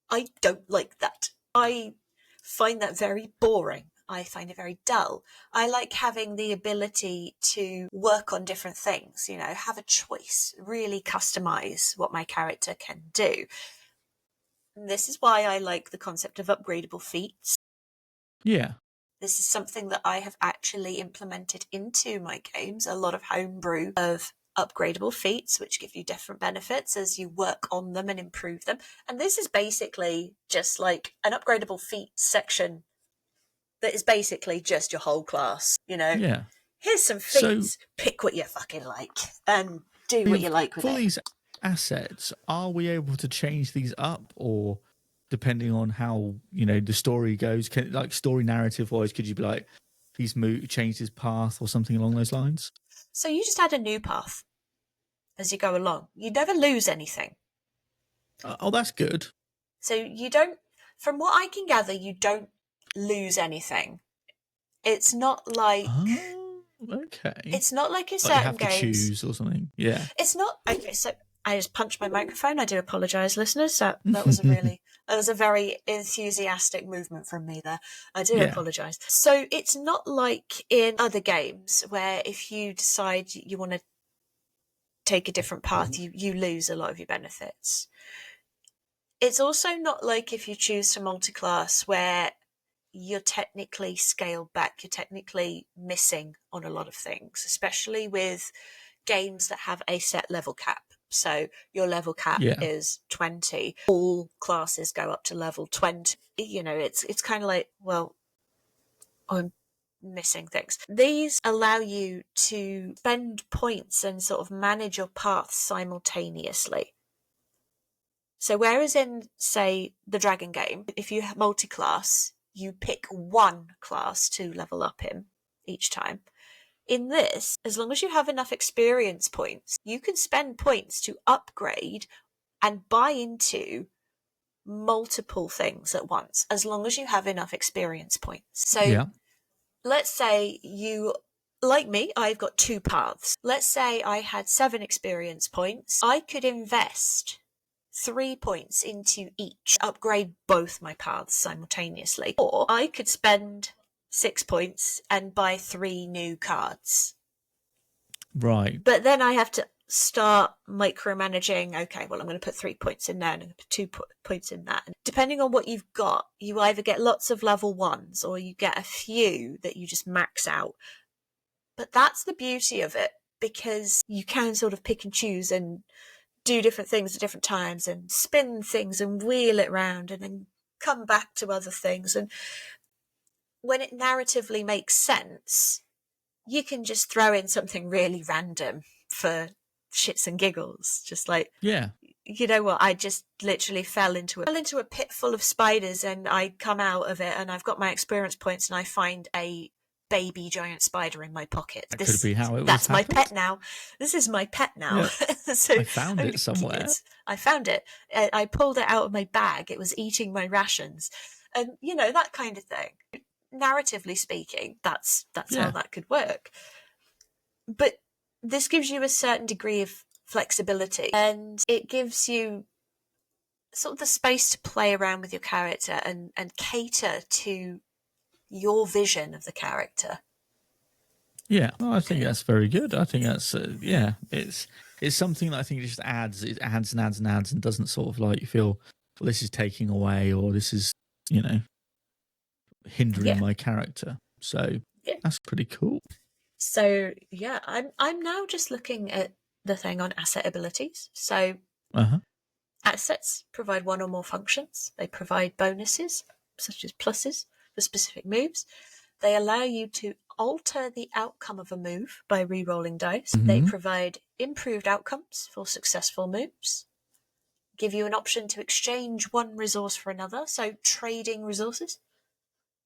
I don't like that. I find that very boring. I find it very dull. I like having the ability to work on different things, have a choice, really customize what my character can do. And this is why I like the concept of upgradable feats. Yeah. This is something that I have actually implemented into my games, a lot of homebrew of upgradable feats, which give you different benefits as you work on them and improve them. And this is basically just like an upgradable feat section that is basically just your whole class, Yeah. Here's some So- feats, pick what you fucking like and do what you like with For it. these assets, are we able to change these up, or depending on how the story goes, like story narrative wise, could you be like, he's changed his path or something along those lines? So you just add a new path as you go along. You never lose anything. Oh, that's good. So you don't, from what I can gather, you don't lose anything. It's not like Oh, okay. it's not like in Like certain you have to games. choose or something. Yeah. It's not okay. So I just punched my microphone. I do apologise, listeners. That was a very enthusiastic movement from me there. I do apologise. So it's not like in other games where if you decide you want to take a different path, you lose a lot of your benefits. It's also not like if you choose to multi-class where you're technically scaled back, you're technically missing on a lot of things, especially with games that have a set level cap. So your level cap is 20. All classes go up to level 20. It's kind of like, well, I'm missing things. These allow you to spend points and sort of manage your paths simultaneously. So whereas in, say, the Dragon game, if you have multi-class, you pick one class to level up in each time. In this, as long as you have enough experience points, you can spend points to upgrade and buy into multiple things at once, as long as you have enough experience points. So let's say you, like me, I've got 2 paths. Let's say I had 7 experience points. I could invest 3 points into each, upgrade both my paths simultaneously. Or I could spend 6 points and buy 3 new cards. Right. But then I have to start micromanaging. Okay, well, I'm going to put 3 points in there and I'm going to put 2 points in that. And depending on what you've got, you either get lots of level 1s or you get a few that you just max out. But that's the beauty of it, because you can sort of pick and choose and do different things at different times and spin things and wheel it around and then come back to other things. And when it narratively makes sense, you can just throw in something really random for shits and giggles. Just like, you know what, I just literally fell into a pit full of spiders and I come out of it and I've got my experience points and I find a baby giant spider in my pocket. That could be how it was. That's my pet now. This is my pet now. Yeah. So I found it somewhere. I found it. I pulled it out of my bag. It was eating my rations, and that kind of thing. Narratively speaking, that's how that could work. But this gives you a certain degree of flexibility, and it gives you sort of the space to play around with your character and cater to your vision of the character. Yeah, well, I think that's very good. I think that's it's something that I think it just adds. It adds and adds and adds, and doesn't sort of like you feel, well, this is taking away or this is hindering my character. So that's pretty cool. So I'm now just looking at the thing on asset abilities. So assets provide one or more functions. They provide bonuses such as pluses for specific moves. They allow you to alter the outcome of a move by re-rolling dice. They provide improved outcomes for successful moves. Give you an option to exchange one resource for another, so trading resources.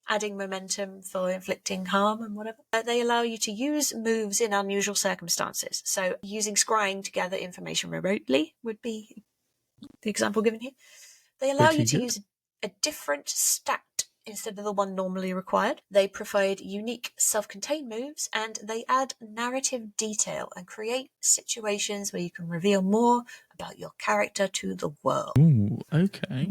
Adding momentum for inflicting harm and whatever. They allow you to use moves in unusual circumstances. So using scrying to gather information remotely would be the example given here. They allow you to use a different stat instead of the one normally required. They provide unique self-contained moves, and they add narrative detail and create situations where you can reveal more about your character to the world. Ooh, okay.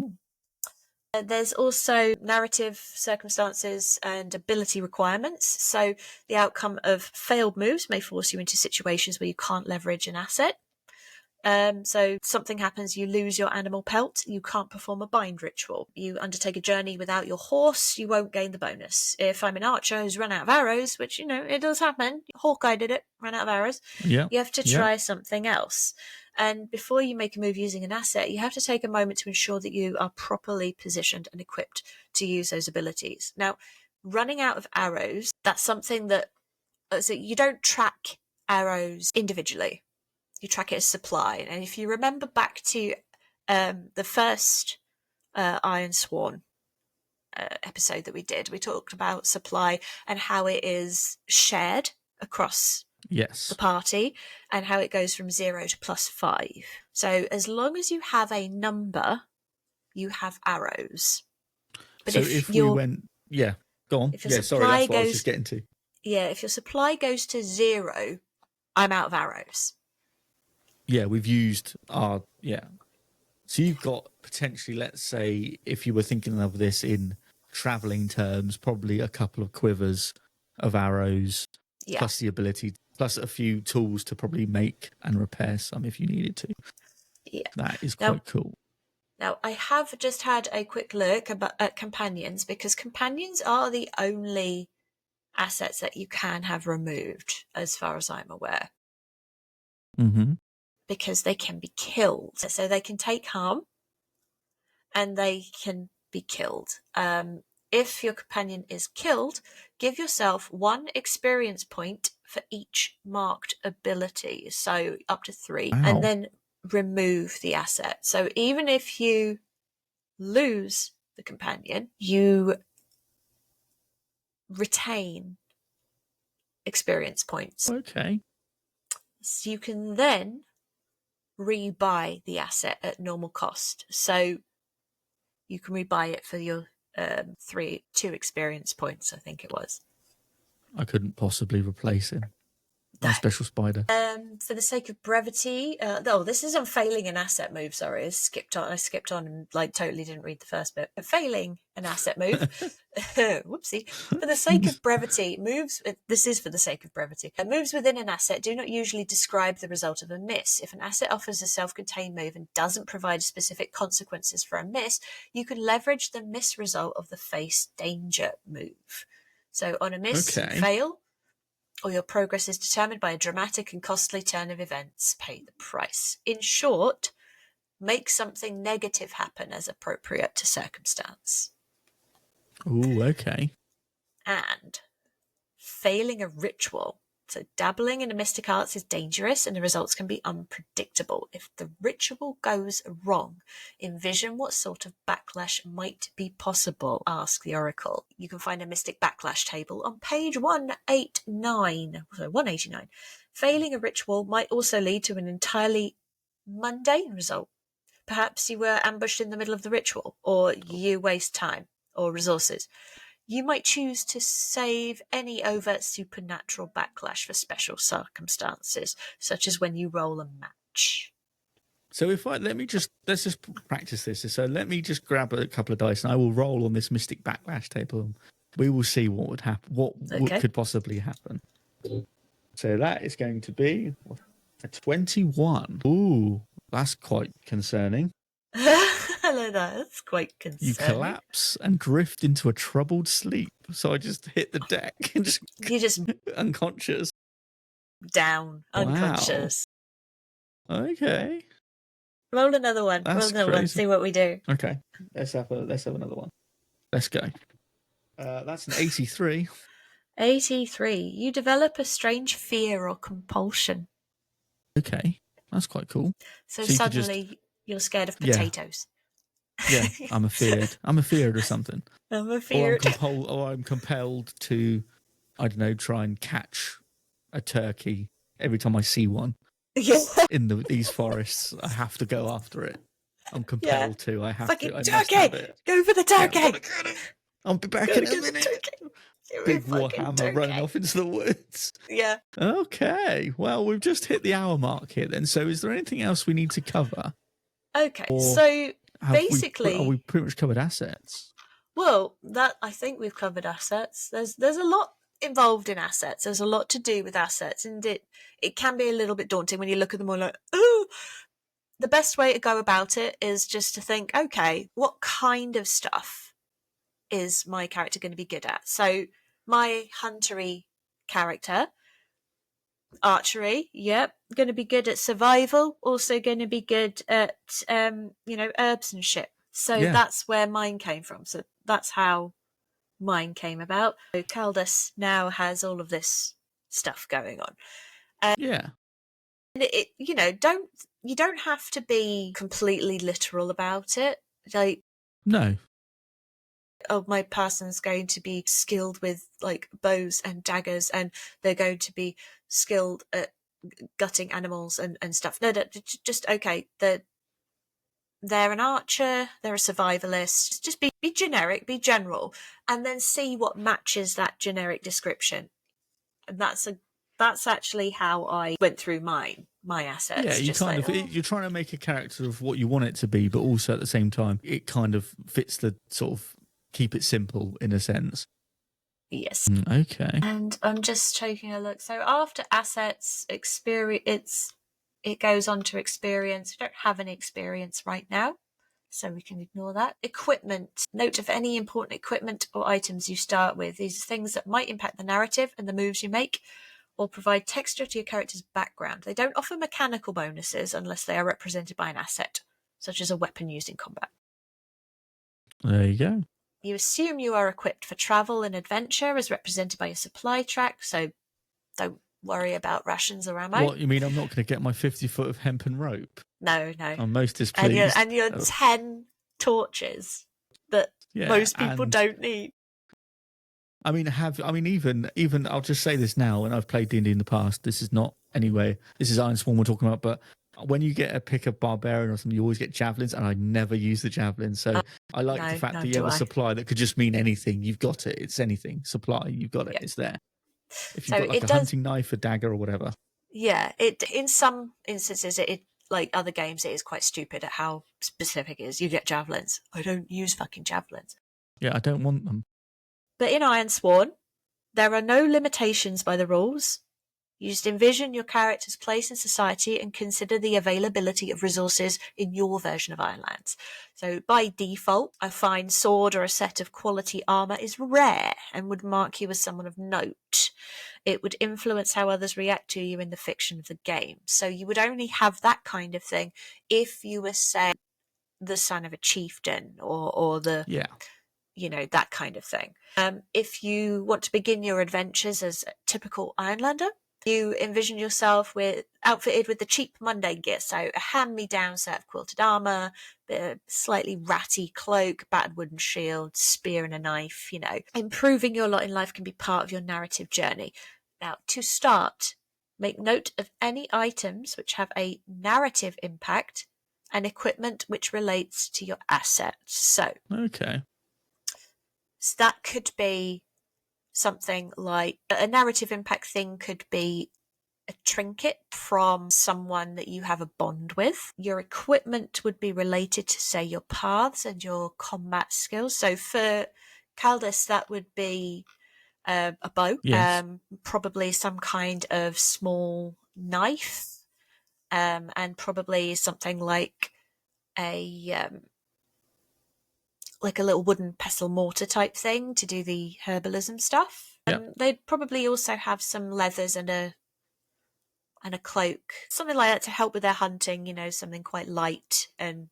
There's also narrative circumstances and ability requirements. So the outcome of failed moves may force you into situations where you can't leverage an asset. So something happens, you lose your animal pelt, you can't perform a bind ritual. You undertake a journey without your horse, you won't gain the bonus. If I'm an archer who's run out of arrows, which, it does happen, Hawkeye did it, ran out of arrows, Yeah. you have to try something else. And before you make a move using an asset, you have to take a moment to ensure that you are properly positioned and equipped to use those abilities. Now, running out of arrows, that's something that so you don't track arrows individually. You track it as supply. And if you remember back to the first Ironsworn episode that we did, we talked about supply and how it is shared across the party and how it goes from 0 to +5. So as long as you have a number, you have arrows. But so if we went, go on. Yeah, sorry, that's what I was just getting to. Yeah, if your supply goes to 0, I'm out of arrows. Yeah, we've used our, So you've got potentially, let's say, if you were thinking of this in travelling terms, probably a couple of quivers of arrows, plus the ability, plus a few tools to probably make and repair some if you needed to. Yeah. That is quite cool. Now, I have just had a quick look at companions, because companions are the only assets that you can have removed, as far as I'm aware. Mm-hmm. Because they can be killed. So they can take harm and they can be killed. If your companion is killed, give yourself 1 experience point for each marked ability. So up to 3. Wow. And then remove the asset. So even if you lose the companion, you retain experience points. Okay. So you can then rebuy the asset at normal cost. So you can rebuy it for your 2 experience points, I think it was. I couldn't possibly replace him. My special spider. For the sake of brevity, this is on failing an asset move. Sorry, I skipped on and totally didn't read the first bit. Failing an asset move, whoopsie. For the sake of brevity, moves. This is for the sake of brevity. Moves within an asset do not usually describe the result of a miss. If an asset offers a self-contained move and doesn't provide specific consequences for a miss, you can leverage the miss result of the face danger move. So on a miss, you fail, or your progress is determined by a dramatic and costly turn of events. Pay the price. In short, make something negative happen as appropriate to circumstance. Ooh, okay. And failing a ritual. So dabbling in a mystic arts is dangerous and the results can be unpredictable. If the ritual goes wrong, envision what sort of backlash might be possible. Ask the oracle. You can find a mystic backlash table on page 189. So 189. Failing a ritual might also lead to an entirely mundane result. Perhaps you were ambushed in the middle of the ritual, or you waste time or resources. You might choose to save any overt supernatural backlash for special circumstances, such as when you roll a match. So let's just practice this. So let me just grab a couple of dice and I will roll on this mystic backlash table. We will see what would happen, what could possibly happen. So that is going to be a 21. Ooh, that's quite concerning. Hello, that's quite concerning. You collapse and drift into a troubled sleep. So I just hit the deck and you just unconscious. Down, unconscious. Wow. Okay. Roll another one. That's Roll another crazy. one. See what we do. Okay. Let's have another one. Let's go. That's an 83. 83. You develop a strange fear or compulsion. Okay. That's quite cool. So suddenly you're scared of potatoes. Yeah, I'm afeared of something. I'm afeared. Or I'm compelled to, I don't know, try and catch a turkey every time I see one. Yeah. In these forests, I have to go after it. I'm compelled to. I have fucking to. I turkey! must have it. Go for the turkey! I'll be back in a minute. Big warhammer running off into the woods. Yeah. Okay. Well, we've just hit the hour mark here then. So is there anything else we need to cover? Okay. So basically, we pretty much covered assets. Well, I think we've covered assets. There's a lot involved in assets. There's a lot to do with assets, and it can be a little bit daunting when you look at them all like, oh. the best way to go about it is just to think, okay, what kind of stuff is my character going to be good at? So my huntery character, archery, yep, going to be good at survival, also going to be good at, herbs and shit. So that's where mine came from. So that's how mine came about. So Caldus now has all of this stuff going on. And you don't have to be completely literal about it. Like, no. Oh, my person's going to be skilled with like bows and daggers, and they're going to be skilled at gutting animals and stuff. No, just okay. They're an archer, they're a survivalist. Just be generic, be general, and then see what matches that generic description. And that's actually how I went through my assets. Yeah, you're trying to make a character of what you want it to be, but also at the same time, it kind of fits the sort of keep it simple in a sense. Yes. Okay. And I'm just taking a look. So after assets, experience, it goes on to experience. We don't have any experience right now, so we can ignore that. Equipment. Note of any important equipment or items you start with. These are things that might impact the narrative and the moves you make, or provide texture to your character's background. They don't offer mechanical bonuses unless they are represented by an asset, such as a weapon used in combat. There you go. You assume you are equipped for travel and adventure as represented by your supply track, so don't worry about rations or ammo. What, you mean I'm not going to get my 50 foot of hempen rope? No. I'm most displeased. And your 10 torches that most people don't need. I mean, even I'll just say this now, and I've played D&D in the past. This is not anyway. This is Ironsworn we're talking about, but when you get a pick of barbarian or something, you always get javelins, and I never use the javelins. So I like the fact that you have a supply that could just mean anything. You've got it. It's anything. Supply. You've got it. It's there. If you've got like a hunting knife, a dagger, or whatever. Yeah. In some instances, it like other games, it is quite stupid at how specific it is. You get javelins. I don't use fucking javelins. Yeah, I don't want them. But in Ironsworn, there are no limitations by the rules. You just envision your character's place in society and consider the availability of resources in your version of Ironlands. So by default, a fine sword or a set of quality armour is rare and would mark you as someone of note. It would influence how others react to you in the fiction of the game. So you would only have that kind of thing if you were, say, the son of a chieftain or the... Yeah. That kind of thing. If you want to begin your adventures as a typical Ironlander, you envision yourself outfitted with the cheap mundane gear, so a hand-me-down set of quilted armour, a slightly ratty cloak, battered wooden shield, spear and a knife, Improving your lot in life can be part of your narrative journey. Now, to start, make note of any items which have a narrative impact and equipment which relates to your assets. So, okay. So that could be something like a narrative impact thing could be a trinket from someone that you have a bond with. Your equipment would be related to, say, your paths and your combat skills. So for Caldus, that would be a bow, probably some kind of small knife, and probably something like a little wooden pestle mortar type thing to do the herbalism stuff. Yep. They'd probably also have some leathers and a cloak, something like that to help with their hunting, something quite light and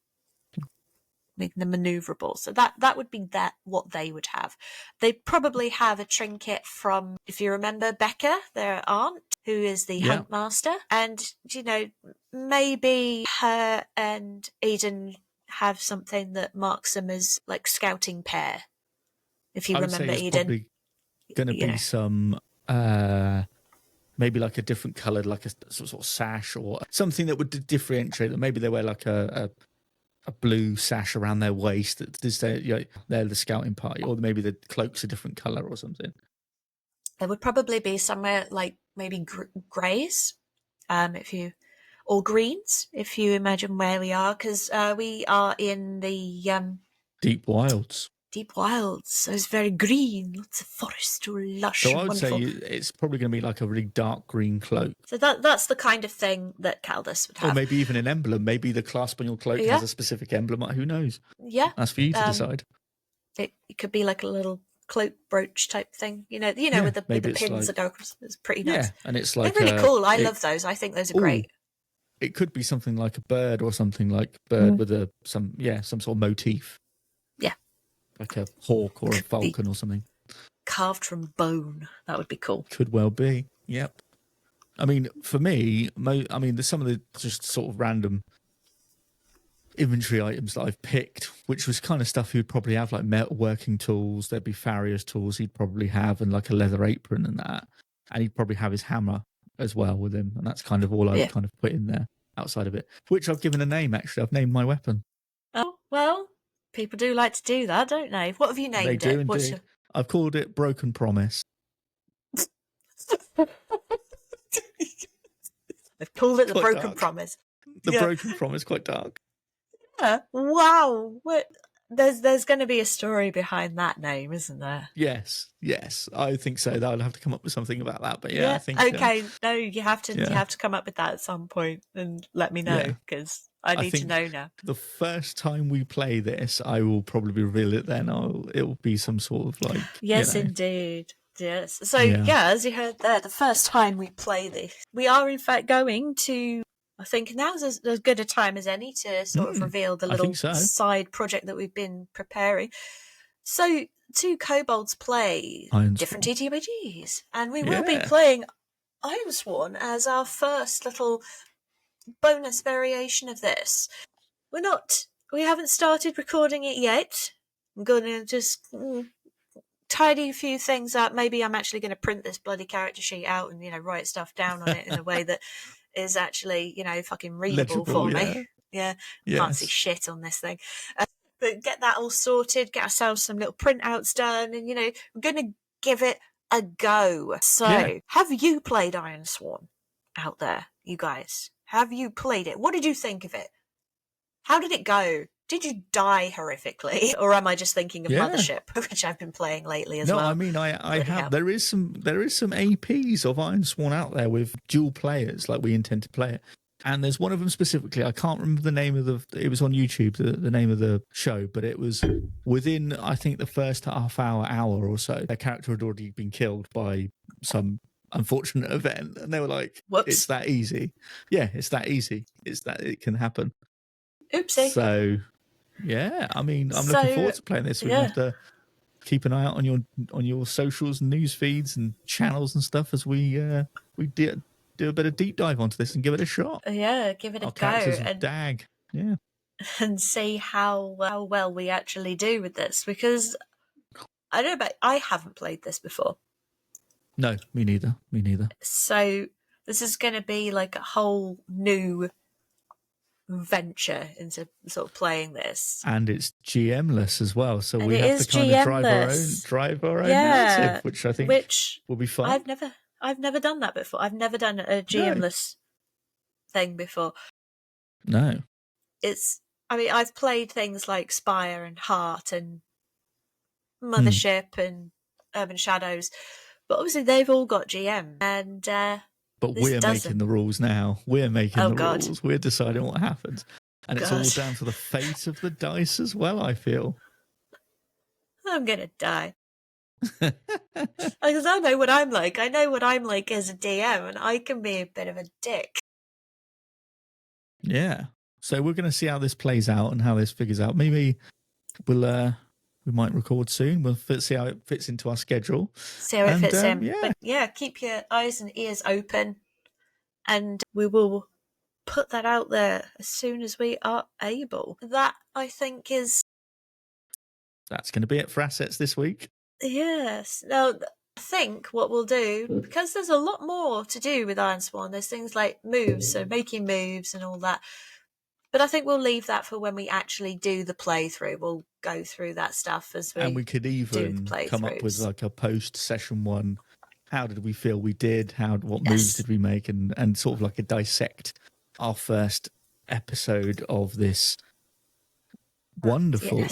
making them maneuverable. So that would be what they would have. They'd probably have a trinket from, if you remember, Becca, their aunt, who is the hunt master. And, maybe her and Eden have something that marks them as like scouting pair. If you remember, Eden, probably going to be some maybe like a different coloured, like a sort of sash or something that would differentiate them. Maybe they wear like a blue sash around their waist that they're the scouting party, or maybe the cloak's a different colour or something. There would probably be somewhere like maybe greys, or greens, if you imagine where we are, because we are in the deep wilds. deep wilds. So it's very green, lots of forest, lush So and I would say wonderful. it's probably going to be like a really dark green cloak. So that's the kind of thing that Caldus would have. Or maybe even an emblem. Maybe the clasp on your cloak has a specific emblem. Who knows? Yeah. That's for you to decide. It could be like a little cloak brooch type thing, with the pins that go across. It's pretty nice. Yeah, and it's like they're really cool. I love those. I think those are great. It could be something like a bird or something like bird with some sort of motif. Yeah, like a hawk or a falcon or something. Carved from bone. That would be cool. Could well be. Yep. I mean, for me, there's some of the just sort of random inventory items that I've picked, which was kind of stuff he'd probably have, like metalworking tools. There'd be farrier's tools he'd probably have, and like a leather apron and that. And he'd probably have his hammer as well with him, and that's kind of all I've kind of put in there outside of it, which I've given a name. Actually, I've named my weapon. Oh well, people do like to do that, don't they? What have you named it? They do indeed. I've called it Broken Promise. They've called it the Broken Promise. The Broken Promise, quite dark. Yeah. Wow. There's going to be a story behind that name, isn't there? Yes, I think so. I'll have to come up with something about that. But I think okay. No, you have to come up with that at some point and let me know because I need to know now. The first time we play this, I will probably reveal it. Then it will be some sort of like indeed. Yes. So as you heard there, the first time we play this, we are in fact going to. I think now's as good a time as any to sort of reveal the little side project that we've been preparing. So, two kobolds play different TTRPGs, and we will be playing Ironsworn as our first little bonus variation of this. We haven't started recording it yet. I'm going to just tidy a few things up. Maybe I'm actually going to print this bloody character sheet out and, write stuff down on it in a way that is actually, fucking readable for me. Yeah. Can't see shit on this thing. But get that all sorted, get ourselves some little printouts done, and, we're going to give it a go. So, have you played Ironsworn out there, you guys? Have you played it? What did you think of it? How did it go? Did you die horrifically, or am I just thinking of Mothership, which I've been playing lately as well? No, I mean I have. There is some APs of Ironsworn out there with dual players, like we intend to play it. And there's one of them specifically. I can't remember the name of it was on YouTube, the name of the show, but it was within I think the first hour or so. Their character had already been killed by some unfortunate event, and they were like, "Whoops. It's that easy." Yeah, it's that easy. It's that it can happen. Oopsie. So. Yeah, I mean, I'm looking forward to playing this. We have to keep an eye out on your socials and news feeds and channels and stuff as we do a bit of deep dive onto this and give it a shot. Yeah, give it a go and dag. Yeah, and see how well we actually do with this because I don't know, but I haven't played this before. No, me neither. So this is going to be like a whole new venture into sort of playing this, and it's GM-less as well, so we have to kind of drive our own narrative, which I think will be fun. I've never done that before. I've never done a GM-less thing before. No, I've played things like Spire and Heart and Mothership and Urban Shadows, but obviously they've all got GM and but we're making the rules now. We're making the rules. We're deciding what happens. And it's all down to the fate of the dice as well, I feel. I'm going to die. Because I know what I'm like. I know what I'm like as a DM, and I can be a bit of a dick. Yeah. So we're going to see how this plays out and how this figures out. Maybe we might record soon. We'll see how it fits into our schedule. See how it fits in. But keep your eyes and ears open, and we will put that out there as soon as we are able. That, I think, that's going to be it for assets this week. Yes. Now, I think what we'll do, because there's a lot more to do with Ironsworn, there's things like moves, so making moves and all that. But I think we'll leave that for when we actually do the playthrough. We'll go through that stuff as we and we could even come up with like a post-session one. How did we feel we did? What moves did we make? And sort of like a dissect our first episode of this wonderful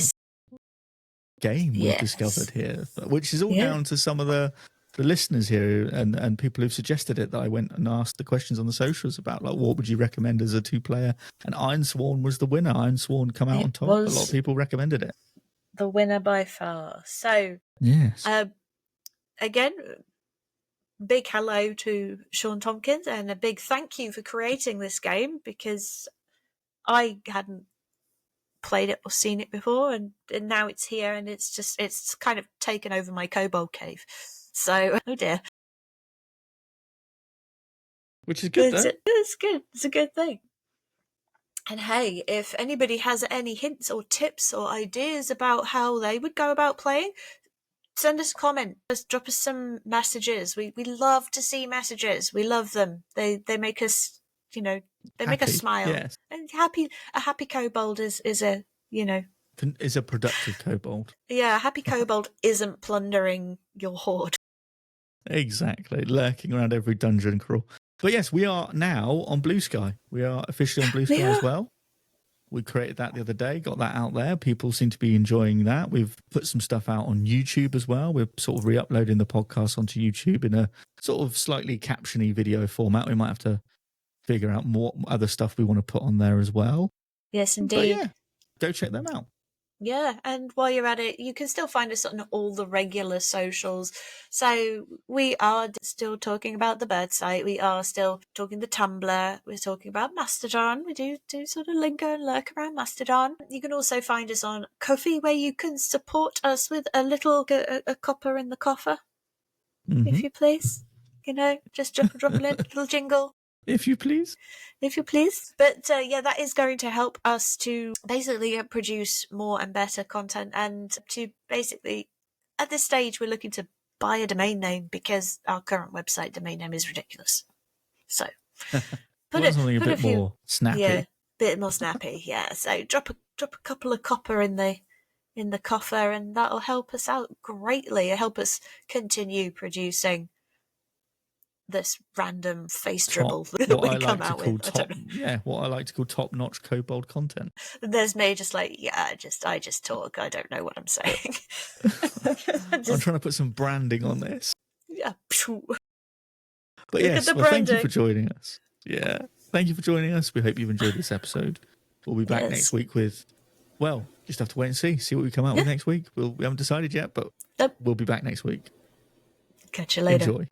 game we've Yes. discovered here, which is all Yeah. down to some of the listeners here and people who've suggested it, that I went and asked the questions on the socials about, like, what would you recommend as a 2-player? And Ironsworn was the winner. Ironsworn come out It on top. was A lot of people recommended it. the winner by far. So, Yes. again, big hello to Sean Tompkins and a big thank you for creating this game, because I hadn't played it or seen it before, and now it's here, and it's kind of taken over my kobold cave. So, oh dear. Which is good, though. It's good. It's a good thing. And hey, if anybody has any hints or tips or ideas about how they would go about playing, send us a comment. Just drop us some messages. We love to see messages. We love them. They make us, make us smile. Yes. And a happy kobold is a, Is a productive kobold. Yeah, a happy kobold isn't plundering your hoard. Exactly. Lurking around every dungeon crawl. But yes, we are now on Blue Sky. We are officially on Blue Sky as well. We created that the other day, got that out there. People seem to be enjoying that. We've put some stuff out on YouTube as well. We're sort of re-uploading the podcast onto YouTube in a sort of slightly captiony video format. We might have to figure out more other stuff we want to put on there as well. Yes, indeed. But yeah, go check them out. Yeah, and while you're at it, you can still find us on all the regular socials. So we are still talking about the bird site. We are still talking the Tumblr. We're talking about Mastodon. We do sort of linger and lurk around Mastodon. You can also find us on Ko-fi, where you can support us with a little a copper in the coffer, if you please. Just drop a little jingle. If you please. If you please. But yeah, that is going to help us to basically produce more and better content, and to basically, at this stage, we're looking to buy a domain name, because our current website domain name is ridiculous. So put something a bit more snappy. Yeah, a bit more snappy. Yeah. So drop a couple of copper in the coffer, and that'll help us out greatly. It'll help us continue producing this random face dribble that we come out with. What I like to call top-notch kobold content. There's me just like, I just talk. I don't know what I'm saying. I'm trying to put some branding on this. Yeah. But yes, thank you for joining us. Yeah, thank you for joining us. We hope you've enjoyed this episode. We'll be back next week with, just have to wait and see what we come out with next week. We haven't decided yet, but we'll be back next week. Catch you later. Enjoy.